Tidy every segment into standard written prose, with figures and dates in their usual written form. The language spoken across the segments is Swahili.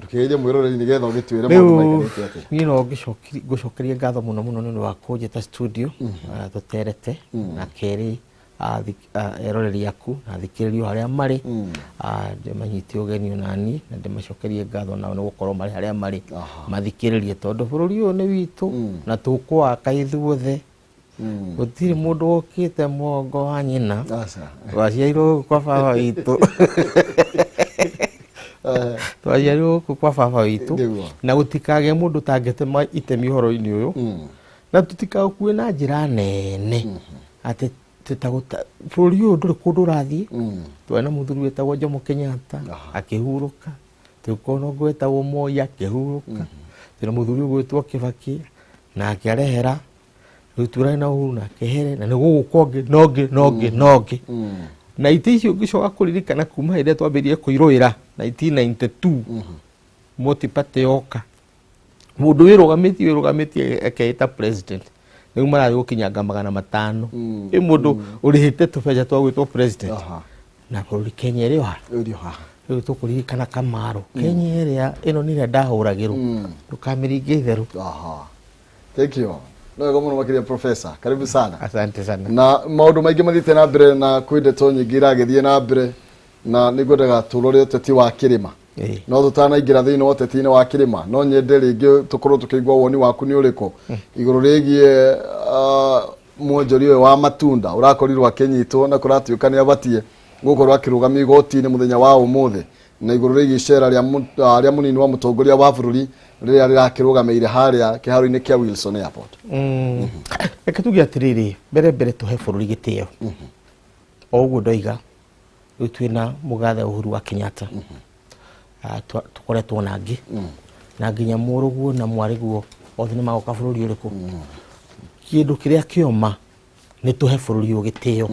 Tukigeje mwirore ni getho gitwire maundu maikarite ati. Ni no gucokeria ngatho muno muno ni wa kunjeta studio tuterete na keri eroreri yaku na thikiririo haria mari ndimanyiti ugeni nani na ndimacokerie ngatho nao ni gukorwo mari haria mari mathikiririe tondu bururi uyu ni witu na tukwa kaithuothe gutiri mundu okite mongo wa nyina waciairwo kwa baba witu twaciairwo kwa baba witu na gutikage mundu tangetema itemi horo-ini uyu na tutikaukue na njira nene ati tutaguta bururi uyu nduri kundu rathie twena muthuri wetagwo Jomo Kenyatta akihuruka tukona gwetagwo Moi akihuruka twena muthuri gwetwo Kibaki na akiarehera rutura na Uhuru na kehere na nigugukonge noge na iticio ngicoka kuririkana kuma hinde twambirie kuiroira 1992 multi-party yoka mundu wirugamitie akeita president niu marari gukinyanga 500 mundu urihite tubeja twa gwitwo president na bururi Kenya iri ha riu tukuririkana Kamaro Kenya iri ino nire ndahuragirwo ndukamiringe itheru thank you. No muno makiria professor karibu sana. Asante sana. Na maundu maingi mathite na mbere na kwindeto nyingi iragithie na mbere na nigwendaga turore uteti wa kirima no tutanaingira thiini wa uteti-ini wa kirima no nyende ringi tukorwo tukigwa woni waku ni uriko iguru rigie mwonjori uyu wa matunda urakorirwo akinyitwo na kuratuika ni abatie gukorwo akirugamia igoti-ini muthenya wa umuthi na iguru rigie icera ria munini wa mutongoria wa bururi riria rirakirugameire haria kiharo-ini kia Wilson Airport. Reke tuge atiriri mbere tuhe bururi gitio oguo ndoiga riu twina mugathe Uhuru wa Kenyatta tukoretwo nangi na nginya muruguo na mwariguo othe ni magoka bururi uriku kindu kiria kioma ni tuhe bururi uyu gitio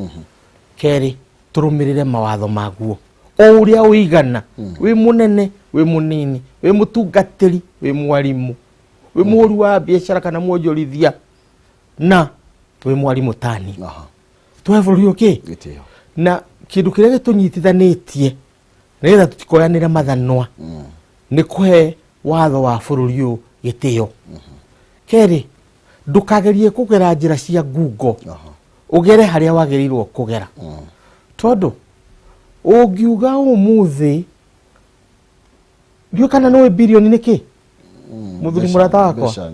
keri turumirire mawatho maguo o uria uigana wi munene wi munini wi mutungatiri wi mwarimu wi muri wa biashara kana mwonjorithia na wi mwarimu tani tuhe bururi uki gitio na kindu kiria gitunyitithanitie nigetha tutikoyanire mathanwa ni kuhe watho wa bururi uyu gitio keri ndukagerie kugera njira cia ngungo ugere haria wagerirwo kugera tondu ungiuga umuthi ndio kana no bilioni niki muthuri murata wakwa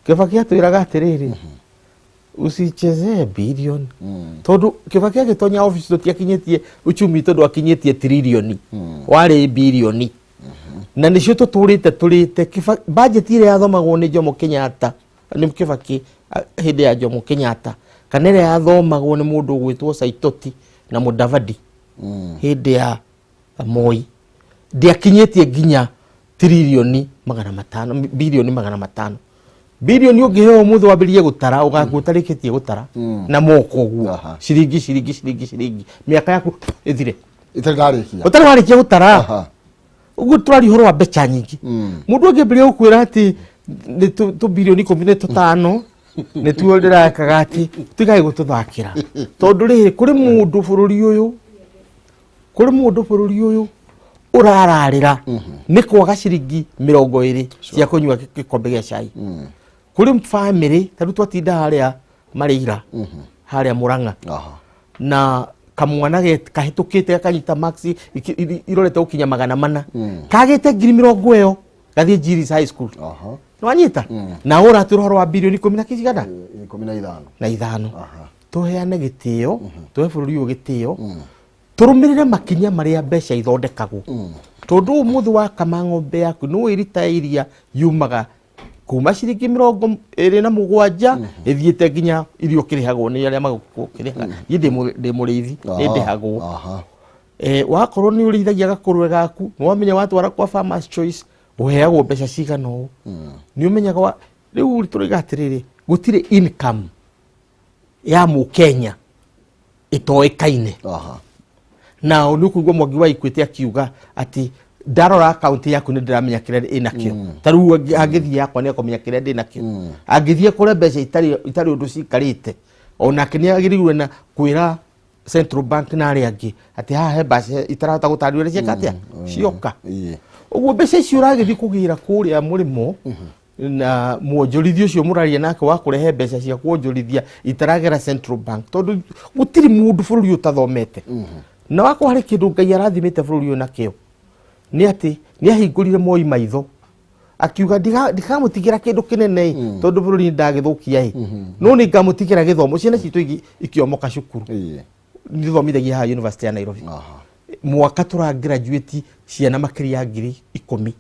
Kibaki atwiraga atiriri usicheze bilioni tondu Kibaki agitonya office tutiakinyetie uchumi tondu akinyetie trilioni wari bilioni na nicio tuturite budget ile yathomagwo ni Jomo Kenyatta ni Kibaki hindi ya Jomo Kenyatta kana ile yathomagwo ni mundu gwitwo Saitoti na Mudavadi hindi ya Moi ndiakinyetie nginya trilioni 500 bilioni 500 bilioni ungiheo mutho wambirie gutara ugagutarikitie gutara na moko guo ciringi miaka yaku ithire utari warikia gutara ugu turari horo wa becha nyingi mundu angiambirie gukwira ati ni tu bilioni 15 ni tuo ndirakaga ati tigai gututhakira tondu riri kuri mundu bururi uyu urararira ni kwaga ciringi 20 cia kunywa gikombe gia cai kuri family tadu twatinda haria marira haria Murang'a na kamwana kahitukite akanyita maxi irorete ukinya 400 kagite 20,000 iyo gathie Jiris High School nwanyita na ora turoro wa bilioni 15 tuheane gitio tuhe bururi uyu gitio turumirire makinya maria mbeca ithondekagwo tondu umuthi wa kamang'ombe yaku no iritairia yumaga kuma ciringi 27 ithiete nginya irio kirihagwo ni aria magukiriha ndi murithi ni ndihagwo wakorwo ni urithagia gakurwe gaku no wamenya watwara kwa Farmers Choice uheagwo mbeca cigana u ni umenyaga riu turiga atiriri gutire income ya Mukenya itoekaine na unukuigwa Mwangi wa Equity akiuga ati ndarora account yaku ni ndiramenya kiria inakio taru agithia yakwa ni akomenya kiria ndinakio agithia kure mbeca itari undu cikarite ona kinia agiriwe na kwira Central Bank na ari angi ati ha he mbeca itarahota gutarirwo ciakatia cioka Uguo mbeca icio ũragĩthiĩ kũgĩra kũrĩa mũrĩmo na muonjorithia ũcio mũraria nake wa kũrehe mbeca cia kuonjorithia itaragera Central Bank tondũ gũtirĩ mũndũ bũrũri ũtathomete na wako harĩ kĩndũ Ngai arathimĩte bũrũri ũyũ nakĩo nĩ atĩ nĩ ahingũrire Moi maitho akiuga ndikamũtigĩra kĩndũ kĩnene tondũ bũrũri ndagĩthũkia no nĩ ngamũtigĩra gĩthomo ciana citũ ikĩomoka cukuru nĩ thomithagia haha University ya Nairobi mwaka tura graduate ciana makĩria 10,000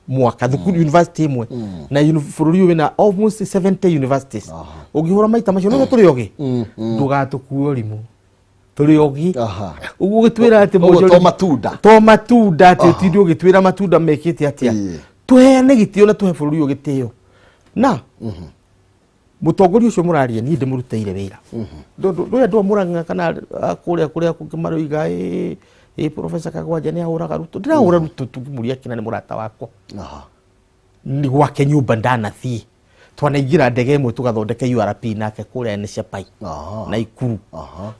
mwaka thukuru university imwe na bũrũri wĩna almost 70 universities ũngĩhũra maita macio no tũrĩ ogi ndũgatũkuo rimũ tũrĩ ogi ũguo gĩtwĩra atĩ to matunda atĩ tindi ũgĩtwĩra matunda mekĩte atĩa tuheane gĩtĩo na tuhe bũrũri ũyũ gĩtĩo na mũtongoria ũcio mũraria niĩ ndĩmũrutĩire wĩra ndũya ndwa Mũrang'a kana kũrĩa kũngĩmaroiga Professor Kagwanja nĩ ahũraga Ruto ndĩrahũra Ruto tũkĩmũria kĩna nĩ mũrata wakwa nĩ gwake nyũmba ndanathiĩ twanaingĩra ndege ĩmwe tũgathondeke URP nake kũrĩa Nĩcapai na Ikuru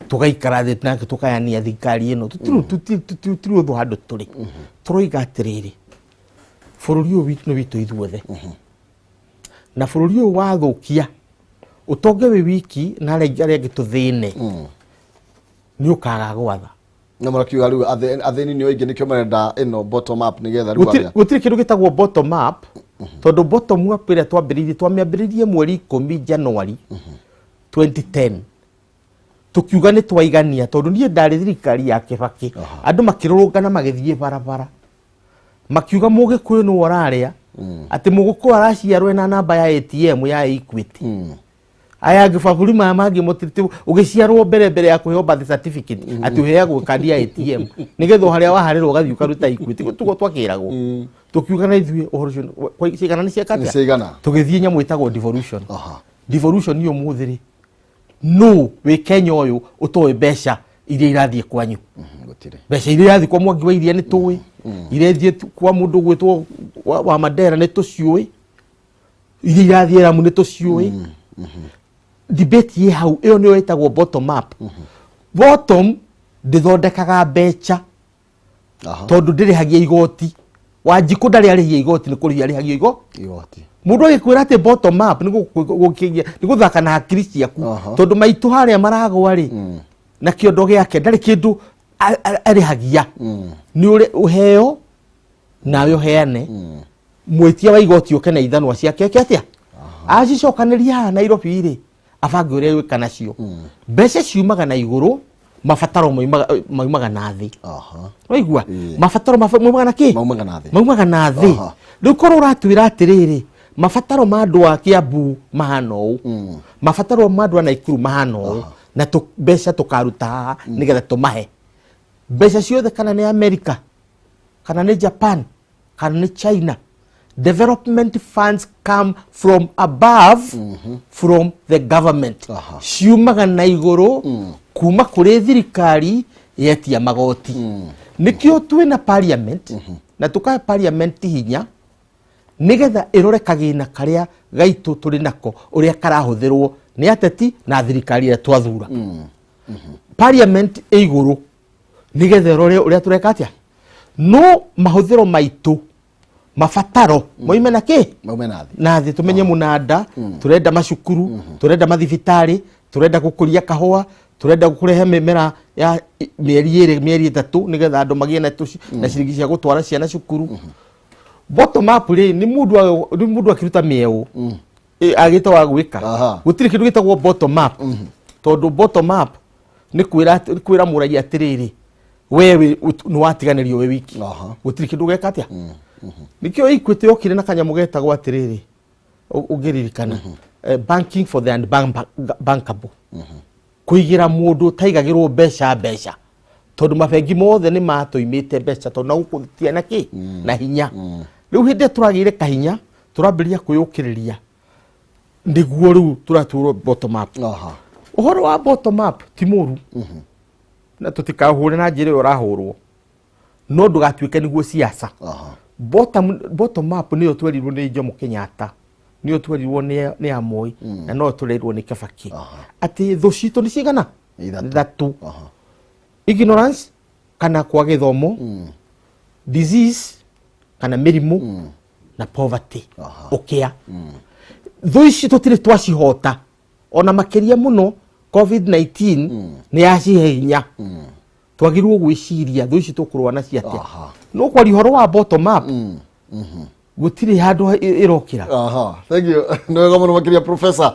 tũgaikara thĩ nake tũkayania thirikari ĩno tũtirĩ ũthũ handũ tũrĩ tũroiga atĩrĩrĩ bũrũri ũyũ nĩ witũ ithuothe na bũrũri ũyũ wathũkia ũtonge wĩ wiki na arĩa angĩ tũthĩne nĩ ũkaga gwatha na marakiuga rĩu athĩni nĩ oingĩ nĩkĩo marenda ĩno bottom up nĩgetha rĩu gũtirĩ kĩndũ gĩtagwo bottom up tondũ bottom up ĩrĩa twamĩambĩrĩirie mweri 10 January 2010 tukiuga nĩ twaigania tondũ niĩ ndarĩ thirikari ya Kibaki andũ makĩrũrũngana magĩthiĩ barabara makiuga Mũgĩkũyũ nĩ ũrarĩa atĩ Mũgĩkũyũ araciarwo na namba ya ATM ya Equity aya gĩbabũri maya mangĩ mũtiriti ũgĩciarwo mbere ya kũheo birth certificate atĩ ũheagwo kandi ya ATM nĩgetha harĩa waharĩrwo ũgathiĩ ũkaruta Equity tugo twakĩragwo tukiuga na ithuĩ ũhoro ũcio cigana nĩ ciakatĩa tũgĩthiĩ nyamũ ĩtagwo devolution devolution nĩ ũmũthĩrĩ no wĩ Kenya ũyũ ũtoĩ mbeca iria irathiĩ kwanyu mbeca iria irathiĩ kwa Mwangi wa Iria nĩ tũĩ irathiĩ kwa mũndũ gwĩtwo wa Mandera nĩ tũciũĩ iria irathiĩ Lamu nĩ tũciũĩ debate ye hau ĩyo nĩyo ĩtagwo bottom up bottom ndĩthondekaga mbeca tondũ ndĩrĩhagia igoti Wanjikũ ndarĩ arĩhia igoti nĩ kũrĩhia arĩhagia igoti mũndũ agĩkwĩra atĩ bottom up nĩ gũthaka na hakiri ciaku tondũ maitũ harĩa maragwa rĩ na kĩondo gĩake ndarĩ kĩndũ arĩhagia nĩ ũheo nawe ũheane mwĩtia wa igoti ũke na ithanwa ciake atĩa acicokanĩria haha Nairobi rĩ abange ũrĩa gwĩka nacio mbeca ciumaga na igũrũ mabataro maumaga na thĩ waigua mabataro maumaga na kĩ maumaga na thĩ rĩu korwo ũratwĩra atĩrĩrĩ mabataro ma andũ a Kiambu mahana ũũ mabataro ma andũ a Naikuru mahana ũũ na mbeca tũkaruta haha nĩgetha tũmahe mbeca ciothe kana nĩ America kana nĩ Japan kana nĩ China development funds come from above from the government ciumaga na igũrũ kuma kũrĩ thirikari yetia magoti nĩkĩo twĩna parliament na tũkahe parliament hinya nĩgetha ĩrore kagĩna karĩa gaitũ tũrĩ nako ũrĩa karahũthĩrwo nĩ ateti na thirikari ĩrĩa twathura parliament ĩ igũrũ nĩgetha ĩrore ũrĩa tũreka atĩa no mahũthĩro maitũ mabataro moime na kĩ na thĩ tũmenye mũnanda tũrenda macukuru tũrenda mathibitarĩ tũrenda gũkũria kahũa tũrenda kũrehe mĩmera ya mĩeri 3 nĩgetha andũ magĩe na ciringi cia gũtwara ciana cukuru bottom up rĩ nĩ mũndũ akĩruta mĩeũ agĩte wa gwĩka gũtirĩ kĩndũ gĩtagwo bottom up tondũ bottom up nĩ kwĩra mũraia atĩrĩrĩ wewe nĩ watiganĩrio we wiki gũtirĩ kĩndũ gĩka atĩa nikio Equity yokire na kanyamũ getagwo atĩrĩrĩ ũngĩririkana banking for the unbankable kũigira mũndũ taigagĩrwo mbeca tondũ mabengi mothe nĩ matũimĩte mbeca tondũ na gũkũtia na kĩ na hinya rĩu hĩndĩ tũragĩire kahinya tũrambĩrĩria kwĩyũkĩrĩria nĩguo rĩu tũratũrwo bottom up ũhoro wa bottom up ti mũru na tũtikahũre na njĩra ũrahũrwo no ndũgatuĩke nĩguo siasa bottom up nĩyo twerirwo nĩ Jomo Kenyatta nĩyo twerirwo nĩ Moi na no twerirwo nĩ Kibaki atĩ thũ citũ nĩ cigana 3 ignorance kana kwa gĩthomo disease kana mirimu na poverty ukea thu ici tutire twacihota ona makiria muno COVID-19 ni yacihe hinya twagirwo gwiciria thu ici tukurwa na ciatia no kwari horo wa bottom up gutire handu irokira thank you no gomo makiria professor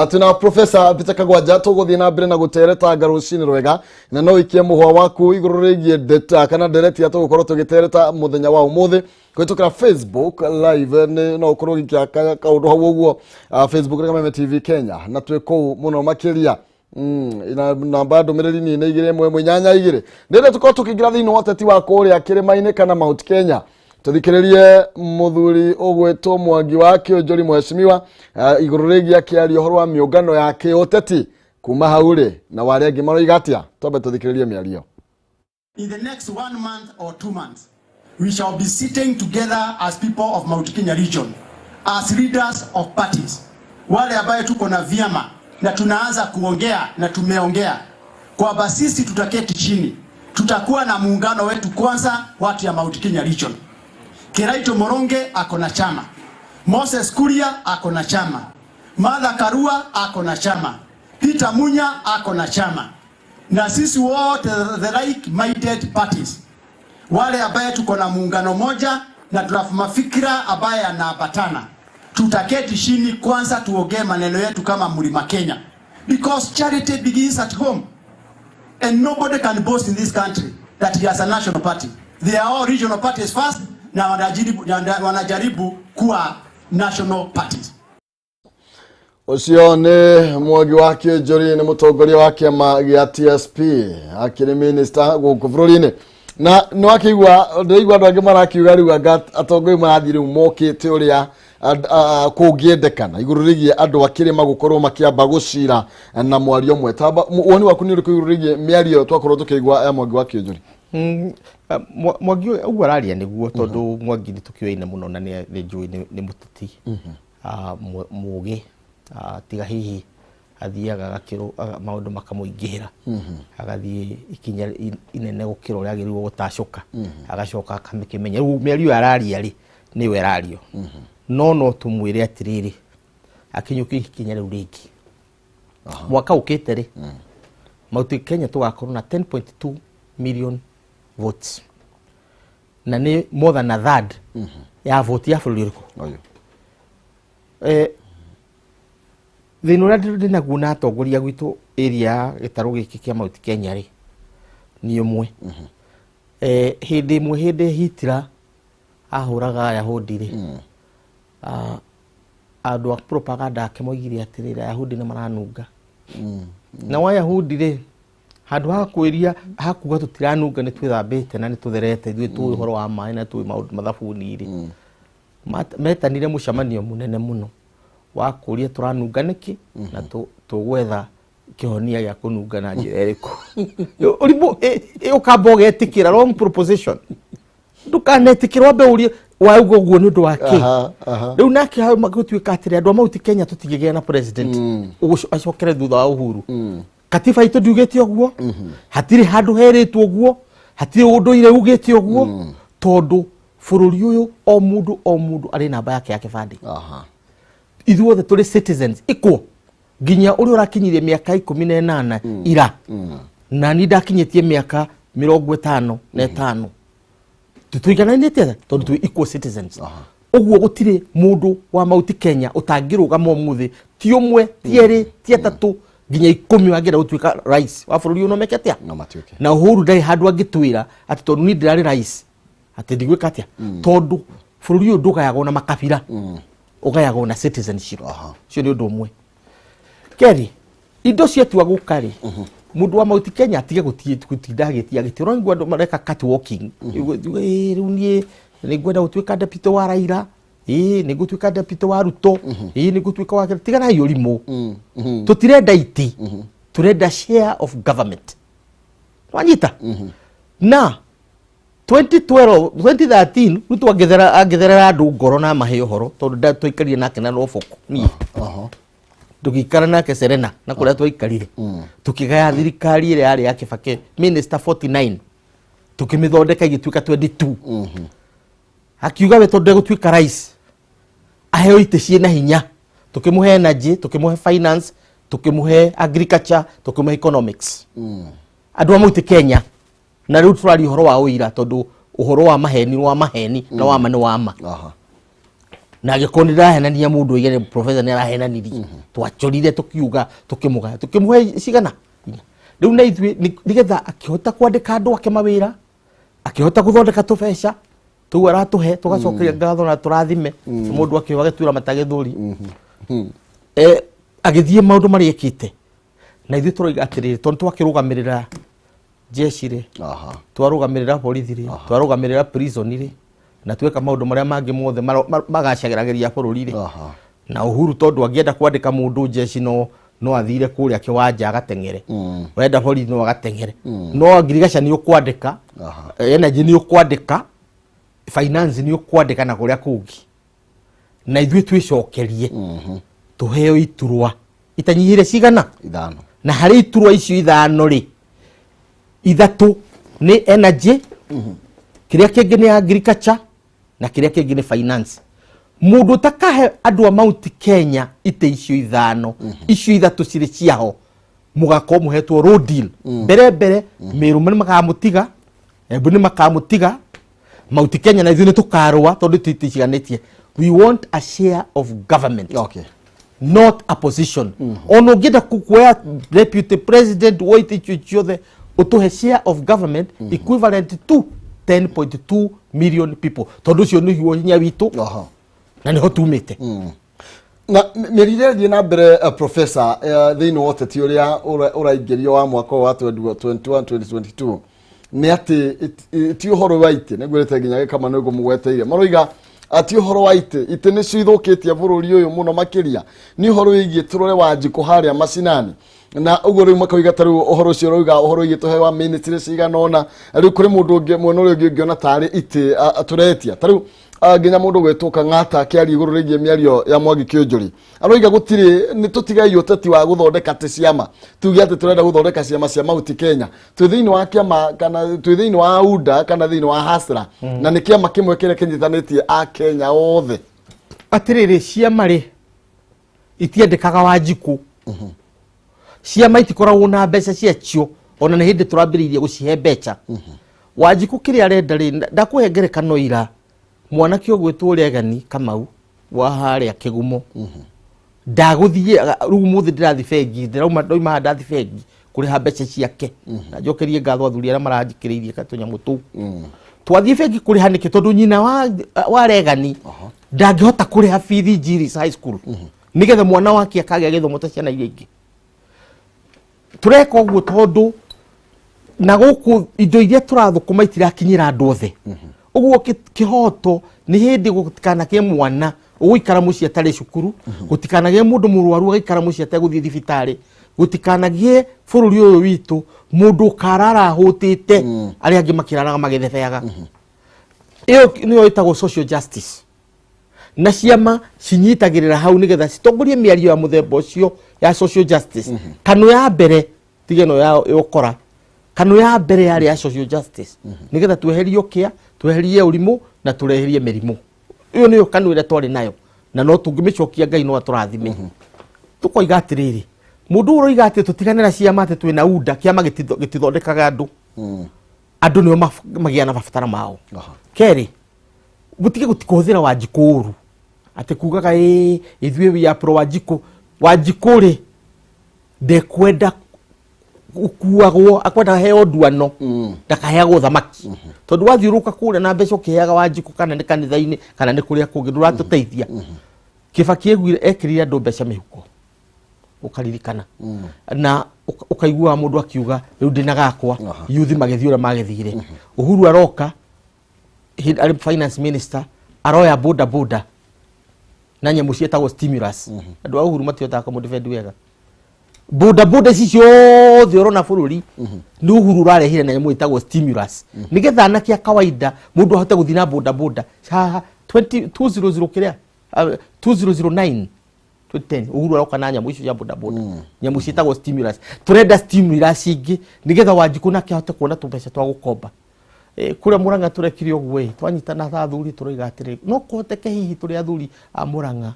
tuna professor Peter Kagwanja tuguthie na mbere na gutereta ngarucini rwega na no ikie muhwa waku iguru rigie data kana direct ya tugukorwo tugitereta muthenya wa umuthi kwitukira Facebook live no ukorwo gikia kaundu hau uguo Facebook kama TV Kenya na twiko muno makiria na bado mereri ni igire mwe nyanya igire ndende tuko tukigira thini woteti wa kuria kirima-ini kana Mount Kenya tuthikiririe muthuri ogwetwo Mwangi wa Kionjori mheshimiwa iguru rigia kiario horo wa miungano ya kioteti kuma haure na wale angi maroigatia tobe tuthikiririe miario. In the next 1 month or 2 months we shall be sitting together as people of Mount Kenya region as leaders of parties wale ambaye tuko na vyama na tunaanza kuongea na tumeongea kwa sisi tutaketi chini tutakuwa na muungano wetu kwanza watu ya Mount Kenya region. Kiraito Moronge ako na chama, Moses Kuria ako na chama, Martha Karua ako na chama, Peter Munya ako na chama, na sisi wote the like-minded parties wale ambaye tuko na muungano moja na tunafuma fikira ambaye anaambatana tutaketi chini kwanza tuongee maneno yetu kama Mlima Kenya, because charity begins at home and nobody can boast in this country that he has a national party. They are all regional parties first na wanajaribu kuwa national parties. Ucio ni Mwangi wa Kionjori ni mutongoria wa kiama gia TSP akiri minister guku bururi-ini na no akigwa ndigwa andu angi marakiuga riu atongoi marathire umokite uria kungiendekana iguru rigie andu akirima gukorwo makiamba gucira na mwario mwe tamba woni waku ni uriku iguru rigie miario twakorwo tukigwa ya Mwangi wa Kionjori. Mwangi ugu araria niguo tondu Mwangi ni tukioine muno na ni njui ni muteti mugi tiga hihi athiaga gakiro maundu makamuingihira agathie ikinya inene gukiro ria agirwo gutacoka agacoka akamikimenya riu miario araria ri niwe arario no tumwire atiriri akinyuki ikinya riu ringi mwaka ukite ri Mount Kenya tugakorwo na 10.2 million votes na ni more than a third ya vote ya bururi uriku thina uria ndina guona atongoria gwitu area gitaru giki kia Mount Kenya ri ni umwe hindi imwe hindi Hitler ahuraga Ayahudi ri andu a propaganda ake moigire atirira Ayahudi ni maranunga na Ayahudi ri handu ha kwiria hakuga tutiranunga ni twithambite na ni tutherete ithui tu horo wa mai na tu maundu mathabuni ri metanire mucamanio munene muno wa kuria turanunga niki na tugwetha kihonia ya kununga na njira iriku uribo ukamba ugetikira wrong proposition ndukanetikirwa be uri wa uguo ni undu wake riu nake ha magutwika atiri andu a Mount Kenya tutigigea na president acokere thutha wa Uhuru katiba itu ndiugite oguo hatiri handu heritwo oguo hatiri undu ire ugite oguo tondu bururi uyu o mundu ari namba yake ya kibandi ithuothe turi citizens iko ginya uri urakinyirie miaka 18 ira na ni ndakinyitie miaka 55 tutuigananite tondu tu equal citizens oguo gutire mundu wa Mount Kenya utangirugama umuthi ti umwe ti eri ti atatu ginya 10 wagira gutwika rais wa bururi uno meketia na Uhuru dai handu angitwira ati tondu ni ndirari rais ati ndigwika atia tondu bururi uyu ndugayagwo na makabira ugayagwo na citizenship cio ni undu umwe keri indo cietua gukari mundu wa Mount Kenya atige gutinda gitia gitiro ngwa andu mareka cat walking riu nie ni ngwenda gutwika deputy wa Raila ni gutwika deputy wa Ruto ni gutwika wa tigana hiyo limo tutirenda iti turenda share of government wanyita na 2013 Ruto agethera andu ngoro na mahe uhoro tondu ndatoikarie nake na roboku ni tukikara nake Serena na kuria twaikarire tukigaya thirikari ire yari ya Kibaki minister 49 tukimithondeka igituika 22 akiuga we tondu gutwika rais aheo ite ciena hinya tukimuhe energy tukimuhe finance tukimuhe agriculture tukimuhe economics andu amuite Kenya na riu turari uhoro wa uira tondu uhoro wa maheni na wa mani wa ma na agikondira henania mundu igere professor ni arahenaniri twachorire tukiuga tukimuhe cigana riu na ithui nigetha akihota kwandika andu ake mawira akihota guthondeka tubeca tu aratuhe tugacokeria ngatho na turathime mundu akiuga gitwira matagethuri agithie maundu mari ekite na ithui turoiga atiriri tondu twakirugamirira jeshi ri twarugamirira borithi ri twarugamirira prison ri na tweka maundu maria mangi mothe magacagiragiria bururi ri na Uhuru tondu angienda kwandika mundu jeshi no athire kuria kiwanja agatengere wenda borithi no agatengere no agrigasha ni ukwandika energy ni ukwandika finance ni ukwandika na kuria kungi na ithui twicokerie tuheo iturwa itanyihire cigana ithano na hari iturwa icio ithano ri ithatu ni energy kiria kingi ni agriculture na kiria kingi ni finance mundu takahe andu a Mount Kenya ite icio ithano icio ithatu ciri ciaho mugako muhetwo road deal mbere miru mani makamutiga ebu ni makamutiga Mount Kenya na ithune tukarwa tondu titiciganitie we want a share of government not a position ono gida kukwea deputy president woite chuchothe utuhe share of government equivalent to 10.2 million people tondu cio ni huo hinya witu na niho tumite na merire thie na mbere professor thiini wote ti uria uraingirio wa mwaka wa 2021-2022 ni ati ti uhoro waite negwirete nginya kama no gumugweteire maroiga ati uhoro waite ite ni cithukitie bururi uyu muno makiria ni uhoro wigie turore Wanjiku haria macinani na ugo riu makawiga taru uhoro cio roiga uhoro igituhe wa ministry ciganona riu kuri mundu ungi mwena uri ungi ngiona tari ite aturetia taru nginya mundu gwituka ngata kiari iguru rigie miario ya Mwangi Kĩũnjũri aroiga gutiri ni tutigai uteti wa guthondeka ti ciama tugi ati turenda guthondeka ciama cia Mount Kenya twi thiini wa kiama kana twi thiini wa UDA kana thiini wa Hasra na ni kiama kimwe kire kinyitanitie a Kenya othe atiriri ciama ri itiendekaga Wanjiku ciama itikoragwo na mbeca ciacio ona ni hindi turambiriirie gucihe mbeca Wanjiku kiri arenda ri ndakuhe ngerekano ira mwana kio gwetwo Regani Kamau wa haria Kigumo ndaguthie rumuthi ndirathi bengi ndirauma ndoima ndathi bengi kuri ha mbeca ciake na njokerie ngatho athuri aria maranjikiriirie katunyamu tu twathie bengi kuri hanike tondu nyina wa Regani ndangihota kuri ha bithi Jiris High School nigetha mwana wake akagĩa githomo ta ciana iria ingi tureka uguo tondu na guku indo iria turathukuma itirakinyira andu othe uguo kihoto ni hindi gutikanagie mwana uguikara muci atari cukuru gutikanagie mundu murwaru agaikara muci ataguthie thibitari gutikanagie bururi uyu witu mundu karara hutite ari angi makiraraga magithefeaga iyo niyo itagwo social justice na ciama cinyitagirira hau nigetha citongorie miario ya muthemba ucio ya social justice kanu ya mbere tigeno ya ukora kanu ya mbere yari ya social justice nigetha tweherio kia tweherie urimu na tureherie merimu iyo niyo kanu ira twari nayo na no tungimicokia Ngai no aturathime tukoiga atiriri mundu uroiga ati tutiganira ciama ati twina UDA kiama gitithondekaga andu niyo magia na babatara mao keri butige gutikuhũthĩra Wanjiku uru ati kugaga ithuĩ we are pro Wanjiku ri ndekwenda ukuagwo akwenda heo nduano ndakaheagwo thamaki tondu wathiuruka kure na mbeca ukiheaga Wanjiku kana ni kanitha-ini kana ni kuria kungi nduratuteithia Kibaki ekirire andu mbeca mihuko ukaririkana na ukaigua mundu akiuga riu ndina gakwa yuthi magithiura magithire Uhuru aroka ari finance minister aroya boda na nyamu cietagwo stimulus andu a Uhuru matiota kumudefend wega boda ciothe urona bururi ni Uhuru rarehire na nyamu itagwo stimulus nigetha anakia kawaida mundu ahote guthina boda 2000 kiria 2009 2010 Uhuru aroka na nyamu icio ya boda nyamu cietagwo stimulus turenda stimulus ingi nigetha Wanjiku nake ahote kuona tumbeca twa gukomba kuria Murang'a turekire ogwe twanyitana tha thuri turoiga atiri no kohoteke hihi turi athuri a Murang'a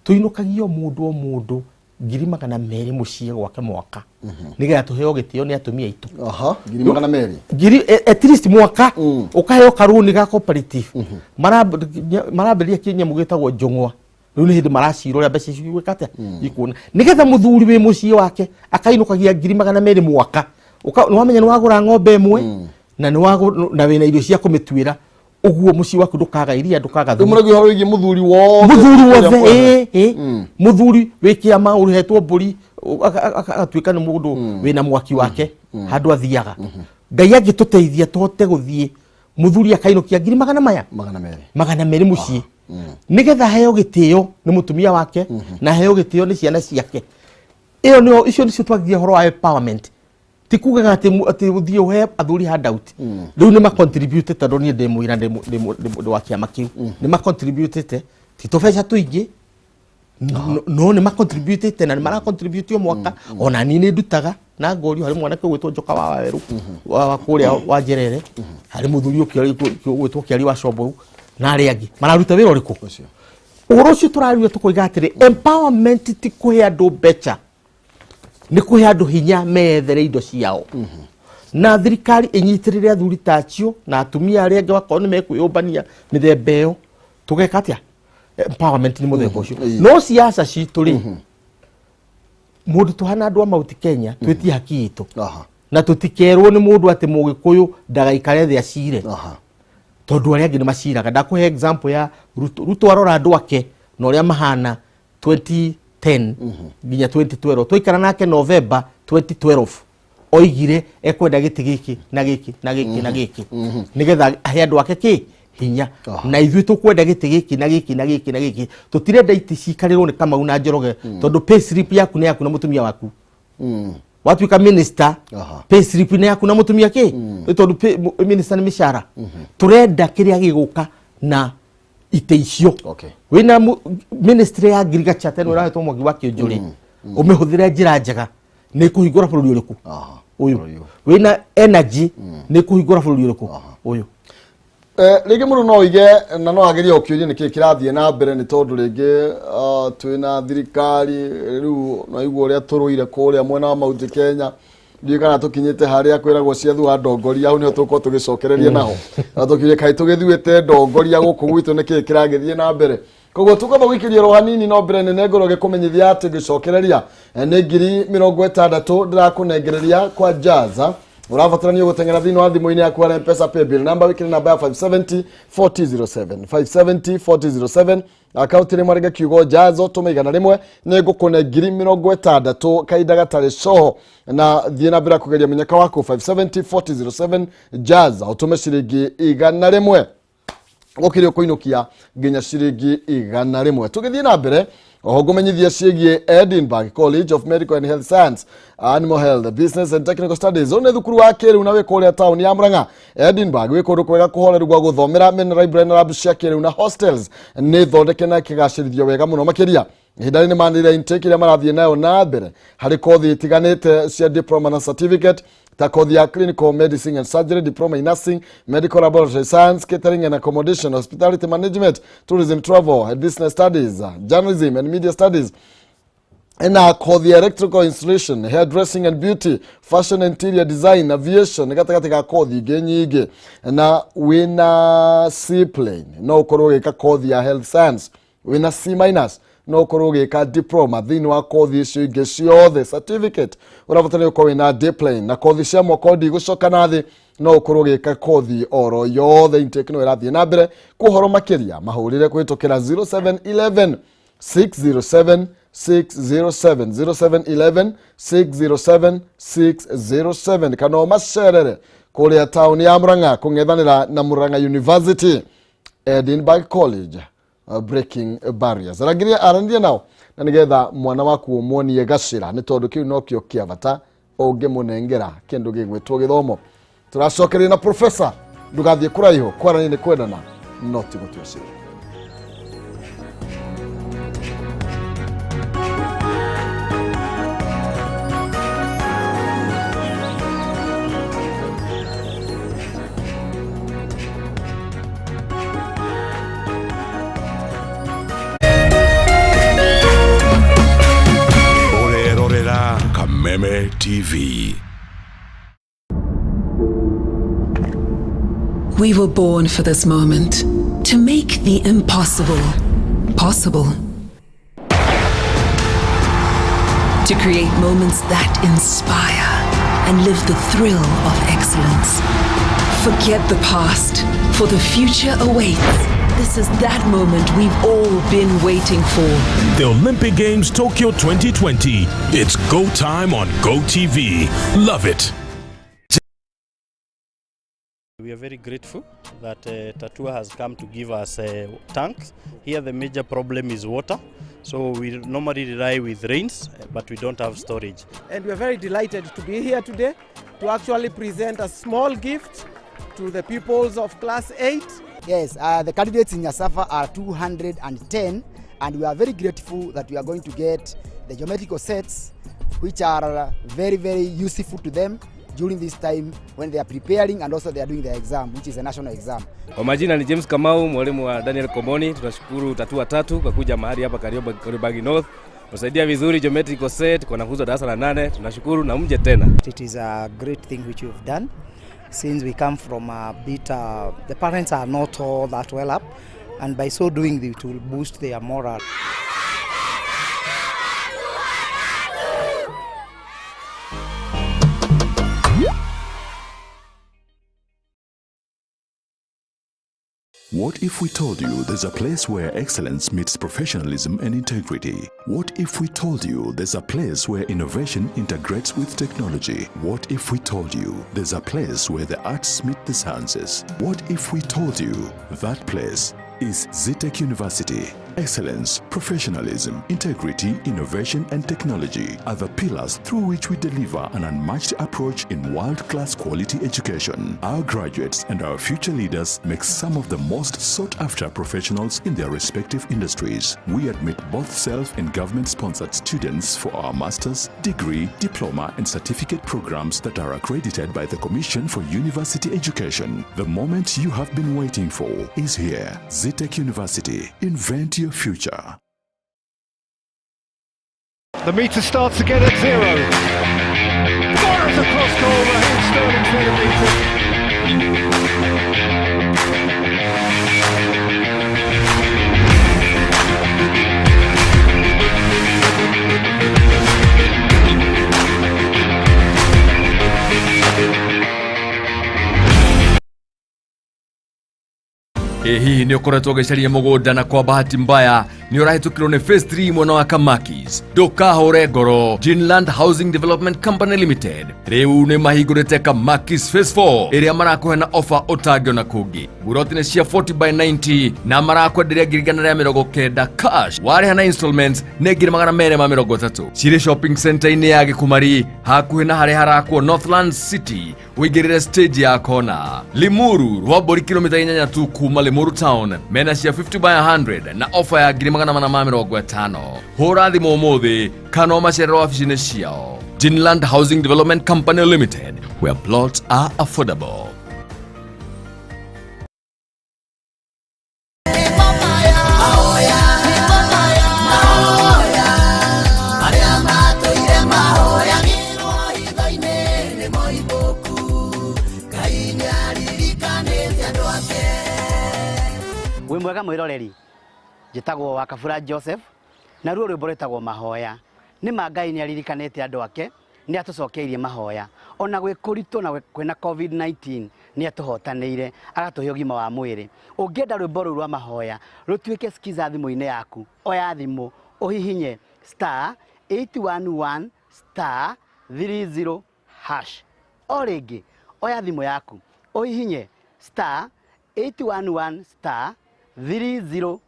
tuinukagio mundu 200,000 muciĩ gwake mwaka nigetha tuheo gitio ni atumia itu 200,000 at least mwaka ukaheo karuni ga cooperative maramberia kinyemu gitagwo njung'wa riu ni hindi maracira uria mbeca icio igwikate ikuona nigetha muthuri wi muciĩ wake akainukagia 200,000 mwaka ni wamenya ni wagura ng'ombe imwe na ni na wina irio cia kumitwira uguo muciĩ waku ndukaga iria ndukaga thumu muragi horo igi muthuri wothe muthuri wikia ma urihetwo mburi agatwika ni mundu wina mwaki wake handu athiaga Ngai agituteithia tuhote guthie muthuri akainukia 200,000 muciĩ nigetha heo gitio ni mutumia wake na heo gitio ni ciana ciake icio nicio twagia horo wa empowerment tikugaga ati uthie uhe athuri handout riu ni ma contribute tondu ni ndimwira ndi wa kiama kiu ni ma contribute titobeca tuingi no ni ma contribute na ni mara contribute mwaka ona ni ndutaga na ngori hari mwanake gwitwo Njoka wa Waweru wa kuria wa Njerere hari muthuri ukio gwitwo Kiari wa Combo na ari angi mararuta wira uriku uhoro ucio turaria tukoiga atiri empowerment ti kuhe andu mbeca ni kuhe andu hinya methere indo ciao na thirikari inyitirire athuri tacio na atumia aria angi wakorwo ni mekwiyumbania mithemba iyo tugeka atia empowerment ni muthemba ucio no siasa citu ri mundu tuhana andu a Mount Kenya twiti haki itu na tutikerwo ni mundu ati Mugikuyu ndagaikare thia cire tondu aria angi ni maciraga ndakuhe example ya Ruto arora andu ake na uria mahana 2010 nginya 2012 twaikara nake November 2012 oigire ekwenda giti giki na giki na giki na giki nigetha ahe andu ake ki hinya na ithuĩ tukwenda giti giki na giki na giki na giki tutirenda iti cikarirwo ni Kamau na Njoroge tondu pay slip yaku ni yaku na mutumia waku watuika minister pay slip ni yaku na mutumia ki tondu minister ni mishara turenda kiria giguka na ite icio wina ministry ya agriculture teno rahetwo Mwangi wa Kĩũnjũrĩ umihuthire njira njega ni kuhingura bururi uriku uyu wina energy ni kuhingura bururi uriku uyu rigi mundu no ige na no ageria ukiuria niki kirathie na mbere ni tondu rigi twina thirikari riu no igwo uria turuire kuria mwena wa Mount Kenya ndikana tukinyite haria kwiragwo ciathu wa ndongoria au ni tuko tugicokereria naho na tukiuria kai tugithuite ndongoria guku gwitu niki kiragithie na mbere koguo tukaba gwikiria ro hanini no mbere nene ngoroge kumenyithia ati gicokereria ni 60,000 ndirakunengereria kwa Jaza urabatarania gutengera thini wa thimu-ini yaku ya M-Pesa paybill number wikire namba ya 570 4007 570 4007 account ni marega kiugo Jazo tumeigana rimwe ni ngukune 60,000 kaida gatari coho na thie na mbere kugeria munyaka waku 570 4007 Jaza utume ciringi 100 rimwe ukiri kuinukia nginya ciringi 100 rimwe tugithie na mbere oho gumenyithia ciĩgie Edinburgh College of Medical and Health Science, Animal Health, Business and Technical Studies. One thukuru wa kĩrĩu na wĩkũrĩa taũni ya Murang'a. Edinburgh wĩ kũndũ kwega kũhoreru gwa gũthomera mena library na lab cia kĩrĩu na hostels nĩ thondeke na kĩgacĩrithio wega mũno makĩria. Ihinda-inĩ manĩrĩra intake iria marathiĩ nayo na mbere harĩ kothi itiganĩte cia diploma na certificate ta kothi ya clinical medicine and surgery, diploma in nursing, medical laboratory science, catering and accommodation, hospitality management, tourism, travel, business studies, journalism and media studies. Ena kothi ya electrical installation, hairdressing and beauty, fashion and interior design, aviation, gatagatĩ ga kothi ingĩ nyingĩ. Na wina C plane no ũkorwo gĩka kothi ya health science, wina C minus no ũkorwo gĩka diploma thĩinĩ wa kothi icio ingĩ ciothe. Certificate ũrabatara ũkorwo wĩna D plane na kothi cia mwaka ndigũcoka na thĩ no ũkorwo gĩka kothi oro yothe. Intake no ĩrathiĩ na mbere. Kũhoro makĩria mahũrĩre kũhĩtũkĩra 0711 607 607 0711 607 607 kana macerere kũrĩa taũni ya Murang'a kũng'ethanĩra na Murang'a University Edinburgh College. Breaking barriers arangirie nao na nigetha mwana waku umuonie gacira ni tondu kiu no kio kia bata ungimunengera kindu gigwitwo githomo. Turacokeria na professor ndugathie kuraiho kwarani ni kwendana no ti gutwicira. Kameme TV. We were born for this moment, to make the impossible possible. To create moments that inspire and live the thrill of excellence. Forget the past, for the future awaits. This is that moment we've all been waiting for. The Olympic Games Tokyo 2020. It's go time on GoTV. Love it. We are very grateful that Tatua has come to give us tanks. Here the major problem is water. So we normally rely with rains, but we don't have storage. And we are very delighted to be here today to actually present a small gift to the pupils of Class 8. Yes, the candidates in Nyasafa are 210, and we are very grateful that we are going to get the geometrical sets, which are very, very useful to them during this time when they are preparing and also they are doing the exam, which is a national exam. Kwa majina ni James Kamau, mwalimu wa Daniel Komoni. Tunashukuru Tatua 3 kwa kuja mahali hapa Kariobangi North. Kusaidia vizuri geometrical set kwa wanafunzi wa darasa la 8. Tunashukuru na mje tena. It is a great thing which you've done. Since we come from a bit, the parents are not all that well up, and by so doing it will boost their morale. What if we told you there's a place where excellence meets professionalism and integrity? What if we told you there's a place where innovation integrates with technology? What if we told you there's a place where the arts meet the sciences? What if we told you that place is Zetech University? Excellence, professionalism, integrity, innovation, and technology are the pillars through which we deliver an unmatched approach in world-class quality education. Our graduates and our future leaders make some of the most sought-after professionals in their respective industries. We admit both self- and government-sponsored students for our master's, degree, diploma, and certificate programs that are accredited by the Commission for University Education. The moment you have been waiting for is here. Zetech University. Invent your future. The meter starts again at 0. Fires across goal, Raheem Sterling's header Hihi ni ukoretwo ugicaria mugunda na kwa bahati mbaya ni urahitukirwo ni phase 3 mwana wa Kamakis. Ndukahore ngoro. Ginland Housing Development Company Limited riu ni mahingurite Kamakis phase 4 iria marakuhe na offer utangiona kungi. Buroti ni cia 40/90 na marakwenderia 190 cash. Wariha na installments ni 230. Ciri shopping center ini ya Gikumari hakuhe na hari harakwo Northlands City wigirire stage ya kona. Limuru rwambori kilomita 8 tu kuma Limuru Town mena cia 50/100 na offer ya 250. Hura thimu umuthi kana macerero office-ini ciao. Ginland Housing Development Company Limited, where plots are affordable. Wĩ mwega mwĩroreri, njĩtagwo Wakabura Joseph, na ruo rwĩmbo rwĩtagwo mahoya. Nĩ ma Ngai nĩ aririkanĩte andũ ake, nĩ atũcokeirie mahoya. Ona gwĩ kũritũ na kwĩna COVID-19 nĩ atũhotanĩire, agatũhe ũgima wa mwĩrĩ. Ũngĩenda rwĩmbo rũu rwa mahoya, rũtuĩke skiza thimũ-inĩ yaku. Oya thimũ, ũhihinye *811*30#. O rĩngĩ, oya thimũ yaku, ũhihinye *811*30#.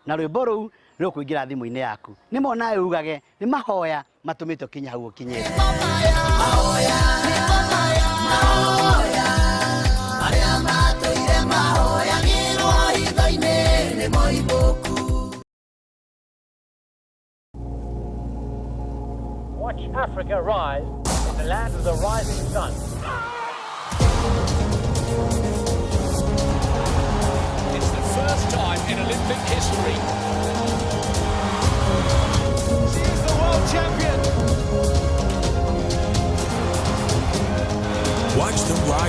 Na rwĩmbo rũu rũkũingĩra thimũ-inĩ yaku. Nĩ mona ugage nĩ mahoya matũmĩtwo kinya hau ũkinyĩte. Watch Africa rise in the land of the rising sun. It's the first time in Olympic history. She is the world champion.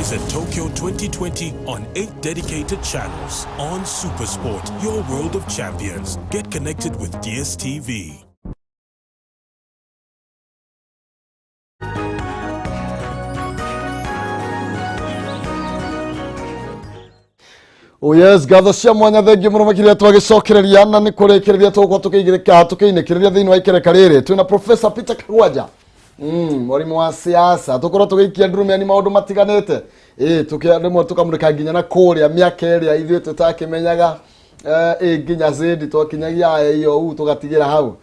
Visit Tokyo 2020 on 8 dedicated channels. On SuperSport, your world of champions. Get connected with DSTV. Oh yes, gatho cia mwanya thengi muno makiria twagicokereria na ni kurekereria tukwa tukigirika tukiinekereria thiini wa ikereka riri twina Professor Peter Kagwanja mwarimu wa siasa tukorwo tugiikia ndurumeni maundu matiganite tukiandimwe tukamurika nginya na kuria miaka iria ithuĩ tutakimenyaga nginya zedi twakinyagia iyo tugatigira hau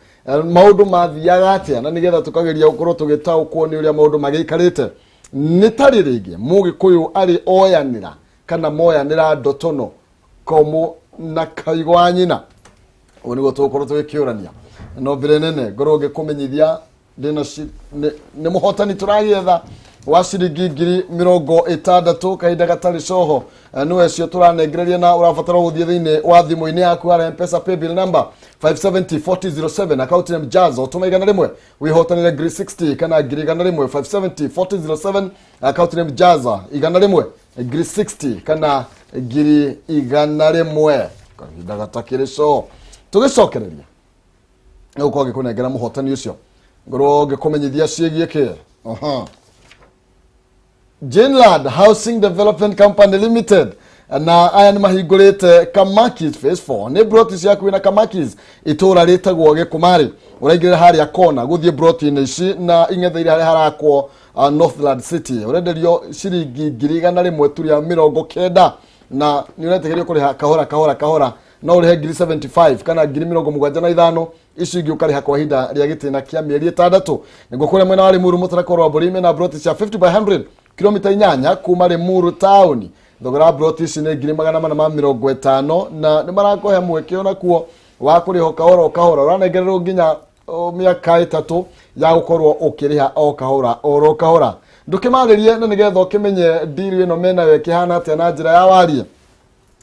maundu mathiaga atia na nigetha tukageria gukorwo tugitaukwo ni uria maundu magiikarite ni tari ringi mugikuyu ari oyanira kana moyanira ndotono komo na kaigwa nyina unigo tukorwo tugikiurania no mbere nene ngorwo ngikumenyithia ndina ni muhotani turagietha wa ciringi 60,000 kahinda gatari coho niwe cio turanengereria na urabatara guthie thiini wa thimu-ini yaku ya M-Pesa paybill number 5704007 account name Jazo tumaigana rimwe wihotanire ngiri 60 kana ngiri igana rimwe 5704007 account name Jaza igana rimwe ngiri 60 kana ngiri igana rimwe kahinda gatakiri co tugicokereria uko gikunengera muhotani ucio ngoro ngikumenyithia ciegie ki Jinland Housing Development Company Limited na aya ni mahingurite Kamakis Phase 4 ni broti cia kwina Kamakis itura ritagwo Gikumari uraingirira haria kona guthie broti-ini ici na ing'etheire haria harakwo Northland City urenderio ciringi 190 na ni uretegerio kuriha kahora no urihe 75 kana 75 ici ingi ukariha kwa hinda ria gitina kia mieri 6 niguo kuria mwena wa Limuru mutarakorwo Borime na broti cia 50 by 100 kilomita 8 kuma Limuru town thogora broti ici ni 450 na ni marakohe mweke ona kuo wa kuriho kahora uranengererwo nginya miaka 3 ya gukorwo ukiriha o kahora ndukimaririe na nigetha ukimenye deal ino mena we kihana atia na njira ya warie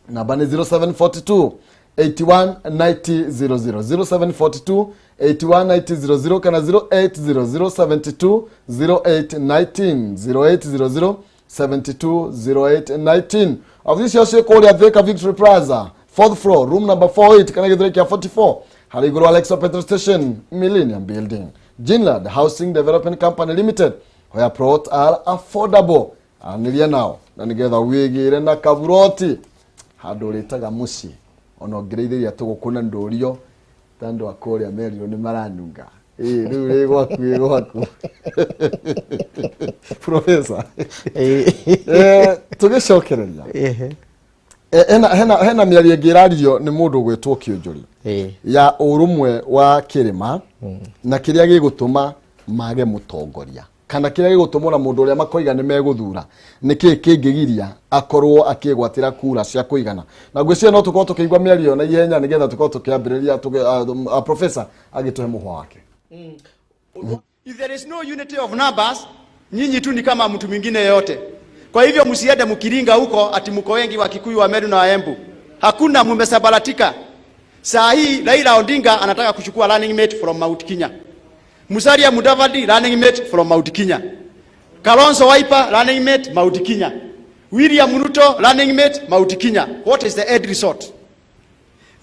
namba ni 0742 819000 0742 819000 kana 080072 0819 0800720819 of this year's call ya Thika Victory Plaza 4th floor room number 48 kana githireki ya 44 Haliguru Alexa petrol station Millennium Building Jinland Housing Development Company Limited where plots are affordable aniria nao na nigetha wigire na kaburoti handu ritaga muci ono ngireithiria tugukuna ndurio tandu akoria merio ni maranunga riu ri gwaku Professor tugicokereria hena miario ngirario ni mundu gwetwo Kionjuri ya urumwe wa kirima na kiria gigutuma mage mutongoria kana kiria gigutuma mundu uria makoiga ni meguthura niki kingigiria akorwo akigwatira kura cia kuigana na ngwiciria no tukorwo tukiigwa miario na ihenya nigetha tukorwo tukiambiriria Professor agituhe muhwa wake. If there is no unity of numbers, nyinyi tu ni kama mtu mwingine yote. Kwa hivyo msiende mkiringa huko ati mko wengi wa Kikuyu, wa Meru na wa Embu. Hakuna, mmesabalatika. Saa hii Raila Odinga anataka kuchukua running mate from Mount Kenya. Musalia Mudavadi running mate from Mount Kenya. Kalonzo Wiper running mate Mount Kenya. William Ruto running mate Mount Kenya. What is the end result?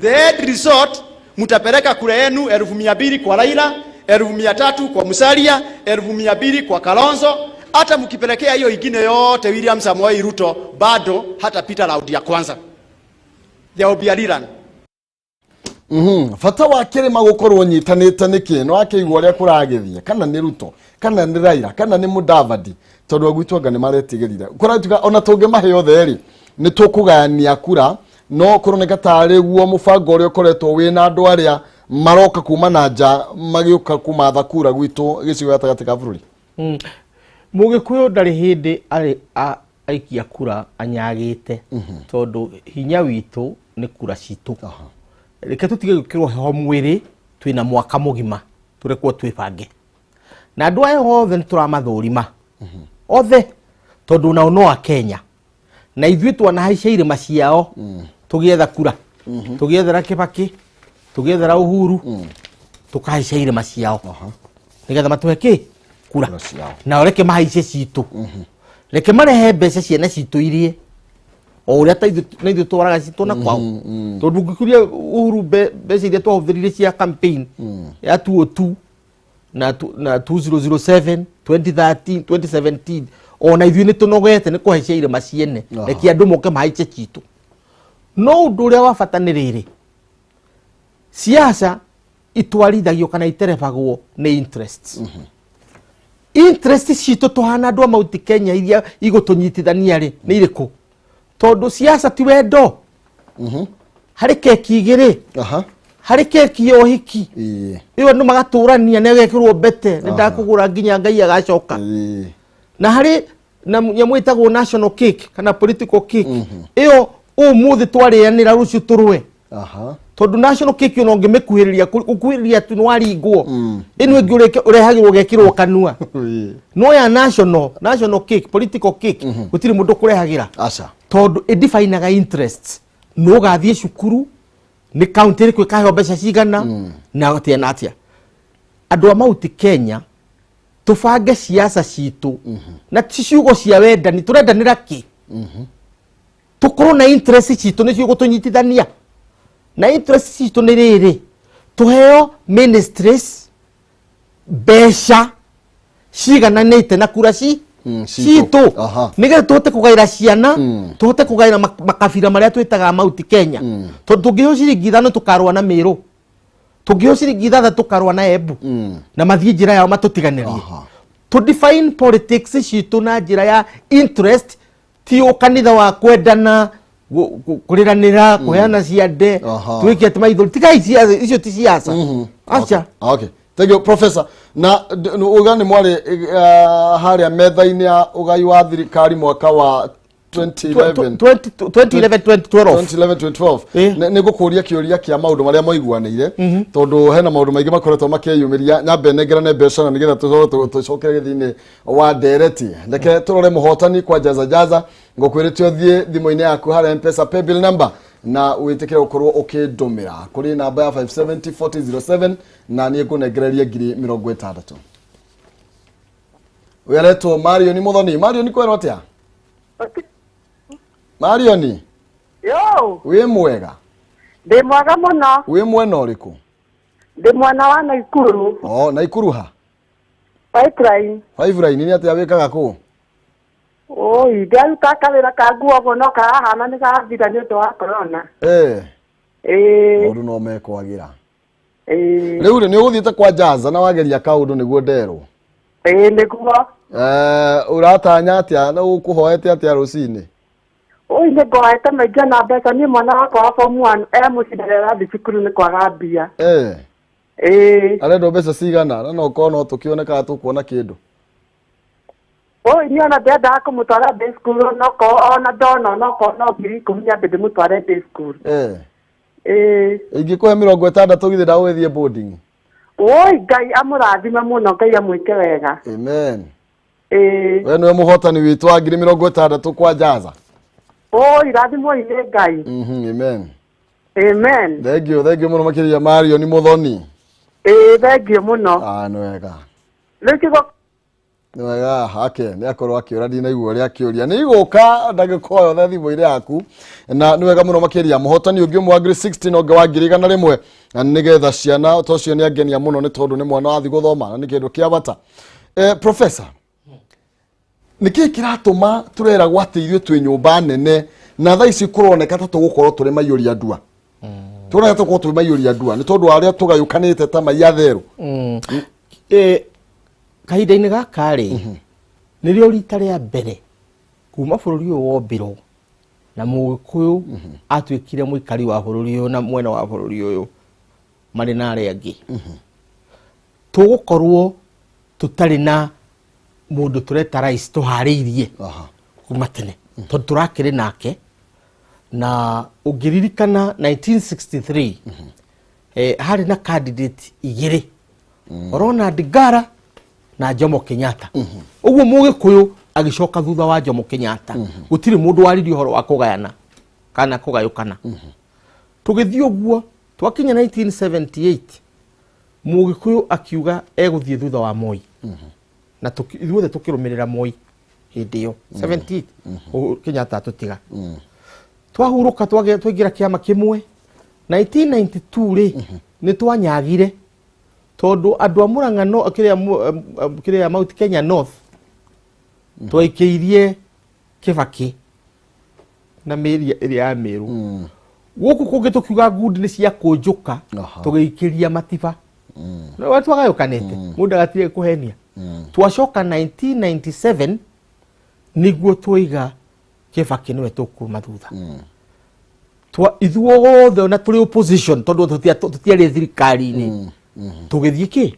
The end result, mutapeleka kura yenu 200,000 kwa Raila, 300,000 kwa Musalia, 200,000 kwa Kalonzo. Hata mkipelekea hiyo ingine yote William Samoei Ruto bado hata pita raundi ya kwanza. There will be a rerun. Fata wa kirima gukorwo nyitanite niki no akigwa ria kuragithia kana ni Ruto kana ni Raila kana ni Mudavadi tondu agwitwaga ni maretigirire kuratuga ona tunge mahe yothe ri ni tukugania kura no kuroneka tari guo mubango uri ukoretwo wina andu aria maroka kuma na nja magiuka kumatha kura gwitu gicigo gatagati ka bururi Mugikuyu ndari hindi ari aikia kura anyagite tondu hinya witu ni kura citu reke tutige gukirwo heho mwiri twina mwaka mugima turekwo twibange na andu aya othe nituramathurima othe tondu nao no a Kenya na ithuĩ twanahaica irĩma ciao tugietha kura tugiethera Kibaki tugiethera Uhuru tukahaica irĩma ciao nigetha matuhe kura na oreke mahaice citu reke marehe mbeca ciana citũ irie o ũrĩa ta ithuĩ twaraga citũ na kwao tondũ ngĩkũria Uhuru mbeca iria twahũthĩrire cia campaign ya 202 na 2007 2013 2017 ona ithuĩ nĩ tũnogete nĩ kũhaicia irĩma ciene reke andũ moke mahaice citũ no ũndũ ũrĩa wa bata nĩ rĩrĩ siasa itwarithagio kana iterebagwo nĩ interests interest citũ tũhana andũ a Mount Kenya iria igũtũnyitithania rĩ nĩ irĩkũ tondũ siasa ti wendo harĩ keki igĩrĩ harĩ keki ya ũhiki ĩyo nĩ magatũrania na ĩgekĩrwo mbete nĩ ndakũgũra nginya Ngai agacoka na harĩ nyamũ ĩtagwo national cake kana political cake ĩyo ũmũthĩ twarĩanĩra rũciũ tũrũe tondu national cake ono ngĩmĩkuhĩrĩria tu nĩwaringwo ĩno ĩngĩ ũrehagĩrwo gekĩrwo kanua no ya national cake political cake gũtirĩ mũndũ kũrehagĩra tondu ĩdefinaga interests no gathiĩ cukuru nĩ county ĩrĩkũ ĩkaheo mbeca cigana na atĩa na atĩa andũ a Mount Kenya tũbange siasa citũ na ciugo cia wendani tũrendanĩra kĩ tũkorwo na interest citũ nĩcio gũtũnyitithania na interest citũ nĩ rĩrĩ tũheo ministries mbeca cigananĩte na kura citũ nĩgetha tũhote kũgaĩra ciana tũhote kũgaĩra makabira marĩa twĩtaga Mount Kenya tondũ tũngĩheo ciringi 5 tũkarũa na Meru tũngĩheo ciringi 6 tũkarũa na Embu na mathiĩ njĩra yao matũtiganĩrie to define politics citũ na njĩra ya interest ti ũkanitha wa kwendana kuriranira kuheana ciande twiki ati maithori tikai icio ti siasa acha okay thank you professor na ugani mwari haria metha-inĩ ya ugai wa thirikari mwaka wa 2011-2012 nĩ gũkũria kĩũria kĩa maũndũ marĩa maiguanĩire tondũ hena maũndũ maingĩ makoretwo makĩyumĩria nyambe nengerane mbeca na nĩgetha tũcokere gĩthĩ-inĩ wa ndereti reke tũrore mũhotani kwa jaza ngũkwĩrĩte ũthiĩ thimũ-inĩ yaku harĩa M-Pesa paybill number na wĩtĩkĩre gũkorwo ũkĩndũmĩra kũrĩ namba ya 5704007 na niĩ ngũnengererie 60,000 wĩretwo Marion Muthoni Marion kwĩrwo atĩa Marion yo wĩ mwega ndĩ mwega mũno wĩ mwena ũrĩkũ ndĩ mwena wa Naikuru Naikuru ha Pipeline nĩ atĩa wĩkaga kũ ndiaruta kawĩra ka nguo no kahana nĩ gathira nĩ ũndũ wa corona maũndũ no mekwagĩra rĩu nĩ ũgũthiĩte kwa Jaza na wageria kaũndũ nĩguo nderwo nĩguo ũratanya atĩa na ũkũhoete atĩa rũcinĩ nĩ ngohete maingĩ na mbeca niĩ mwana wakwa wa form 1 mũcindarĩra rathiĩ cukuru nĩ kwaga mbia arenda mbeca cigana na no korwo no tũkĩonekaga tũkuona kĩndũ niĩ ona ndendaga kũmũtwara day school ona ndona no 10,000 nyambe ndĩmũtware day school ingĩkũhe 60 githĩ ndagũgĩthiĩ boarding Ngai amũrathime mũno Ngai amwĩke wega amen we nĩwe mũhotani witũ wa 60,000 kwa Jaza irathimwo nĩ Ngai amen thank you mũno makĩria Marion Muthoni thank you mũno nĩ wega nĩ wega hake nĩ akorwo akĩũrania na igũa rĩa kĩũria nĩ igũka ndagĩkorwo yothe thimũ-inĩ yaku na nĩ wega mũno makĩria mũhotani ũngĩ ũmwe wa 16 ũngĩ wa 101 na nĩgetha ciana tocio nĩ angenia mũno nĩ tondũ nĩ mwana wathi gũthoma na nĩ kĩndũ kĩa bata professor nĩkĩ kĩratũma tũreragwo atĩ ithuĩ twĩ nyũmba nene na thaa ici kũroneka ta tũgũkorwo tũrĩ maiyũria ndua tũroneka tũgũkorwo tũrĩ maiyũria ndua nĩ tondũ arĩa tũgayũkanĩte ta maiya therũ kahinda-inĩ gaka rĩ nĩrĩo rita rĩa mbere kuma bũrũri ũyũ wombirwo na mũgĩkũyũ atuĩkire mũikari wa bũrũri ũyũ na mwena wa bũrũri ũyũ marĩ na arĩa angĩ tũgũkorwo tũtarĩ na mũndũ tũreta rais tũharĩirie kuma tene tondũ tũrakĩrĩ nake na ũngĩririkana 1963 harĩ na candidate igĩrĩ Ronald Ngara na Jomo Kenyatta ũguo mũgĩkũyũ agĩcoka thutha wa Jomo Kenyatta gũtirĩ mũndũ waririe ũhoro wa kũgayana kana kũgayũkana tũgĩthiĩ ũguo twakinya 1978 mũgĩkũyũ akiuga egũthiĩ thutha wa Moi na ithuothe tũkĩrũmĩrĩra Moi hindi yo 70 Kenyatta tutiga twahuruka twagira kiama kimwe 1992 ri ni twanyagire tondu andu a Murang'a no kiria Mount Kenya North twaikirie Kibaki na Meri iria ya Meru guku kungi tukiuga ngundi ni cia kunjuka tugiikiria Matiba no watu wagayokanete mundu agatire kuhenia twacoka 1997 niguo twiga Kibaki niwe tukuma thutha ithuothe na tuli opposition tondu tutiari thirikari-ini tugithie ki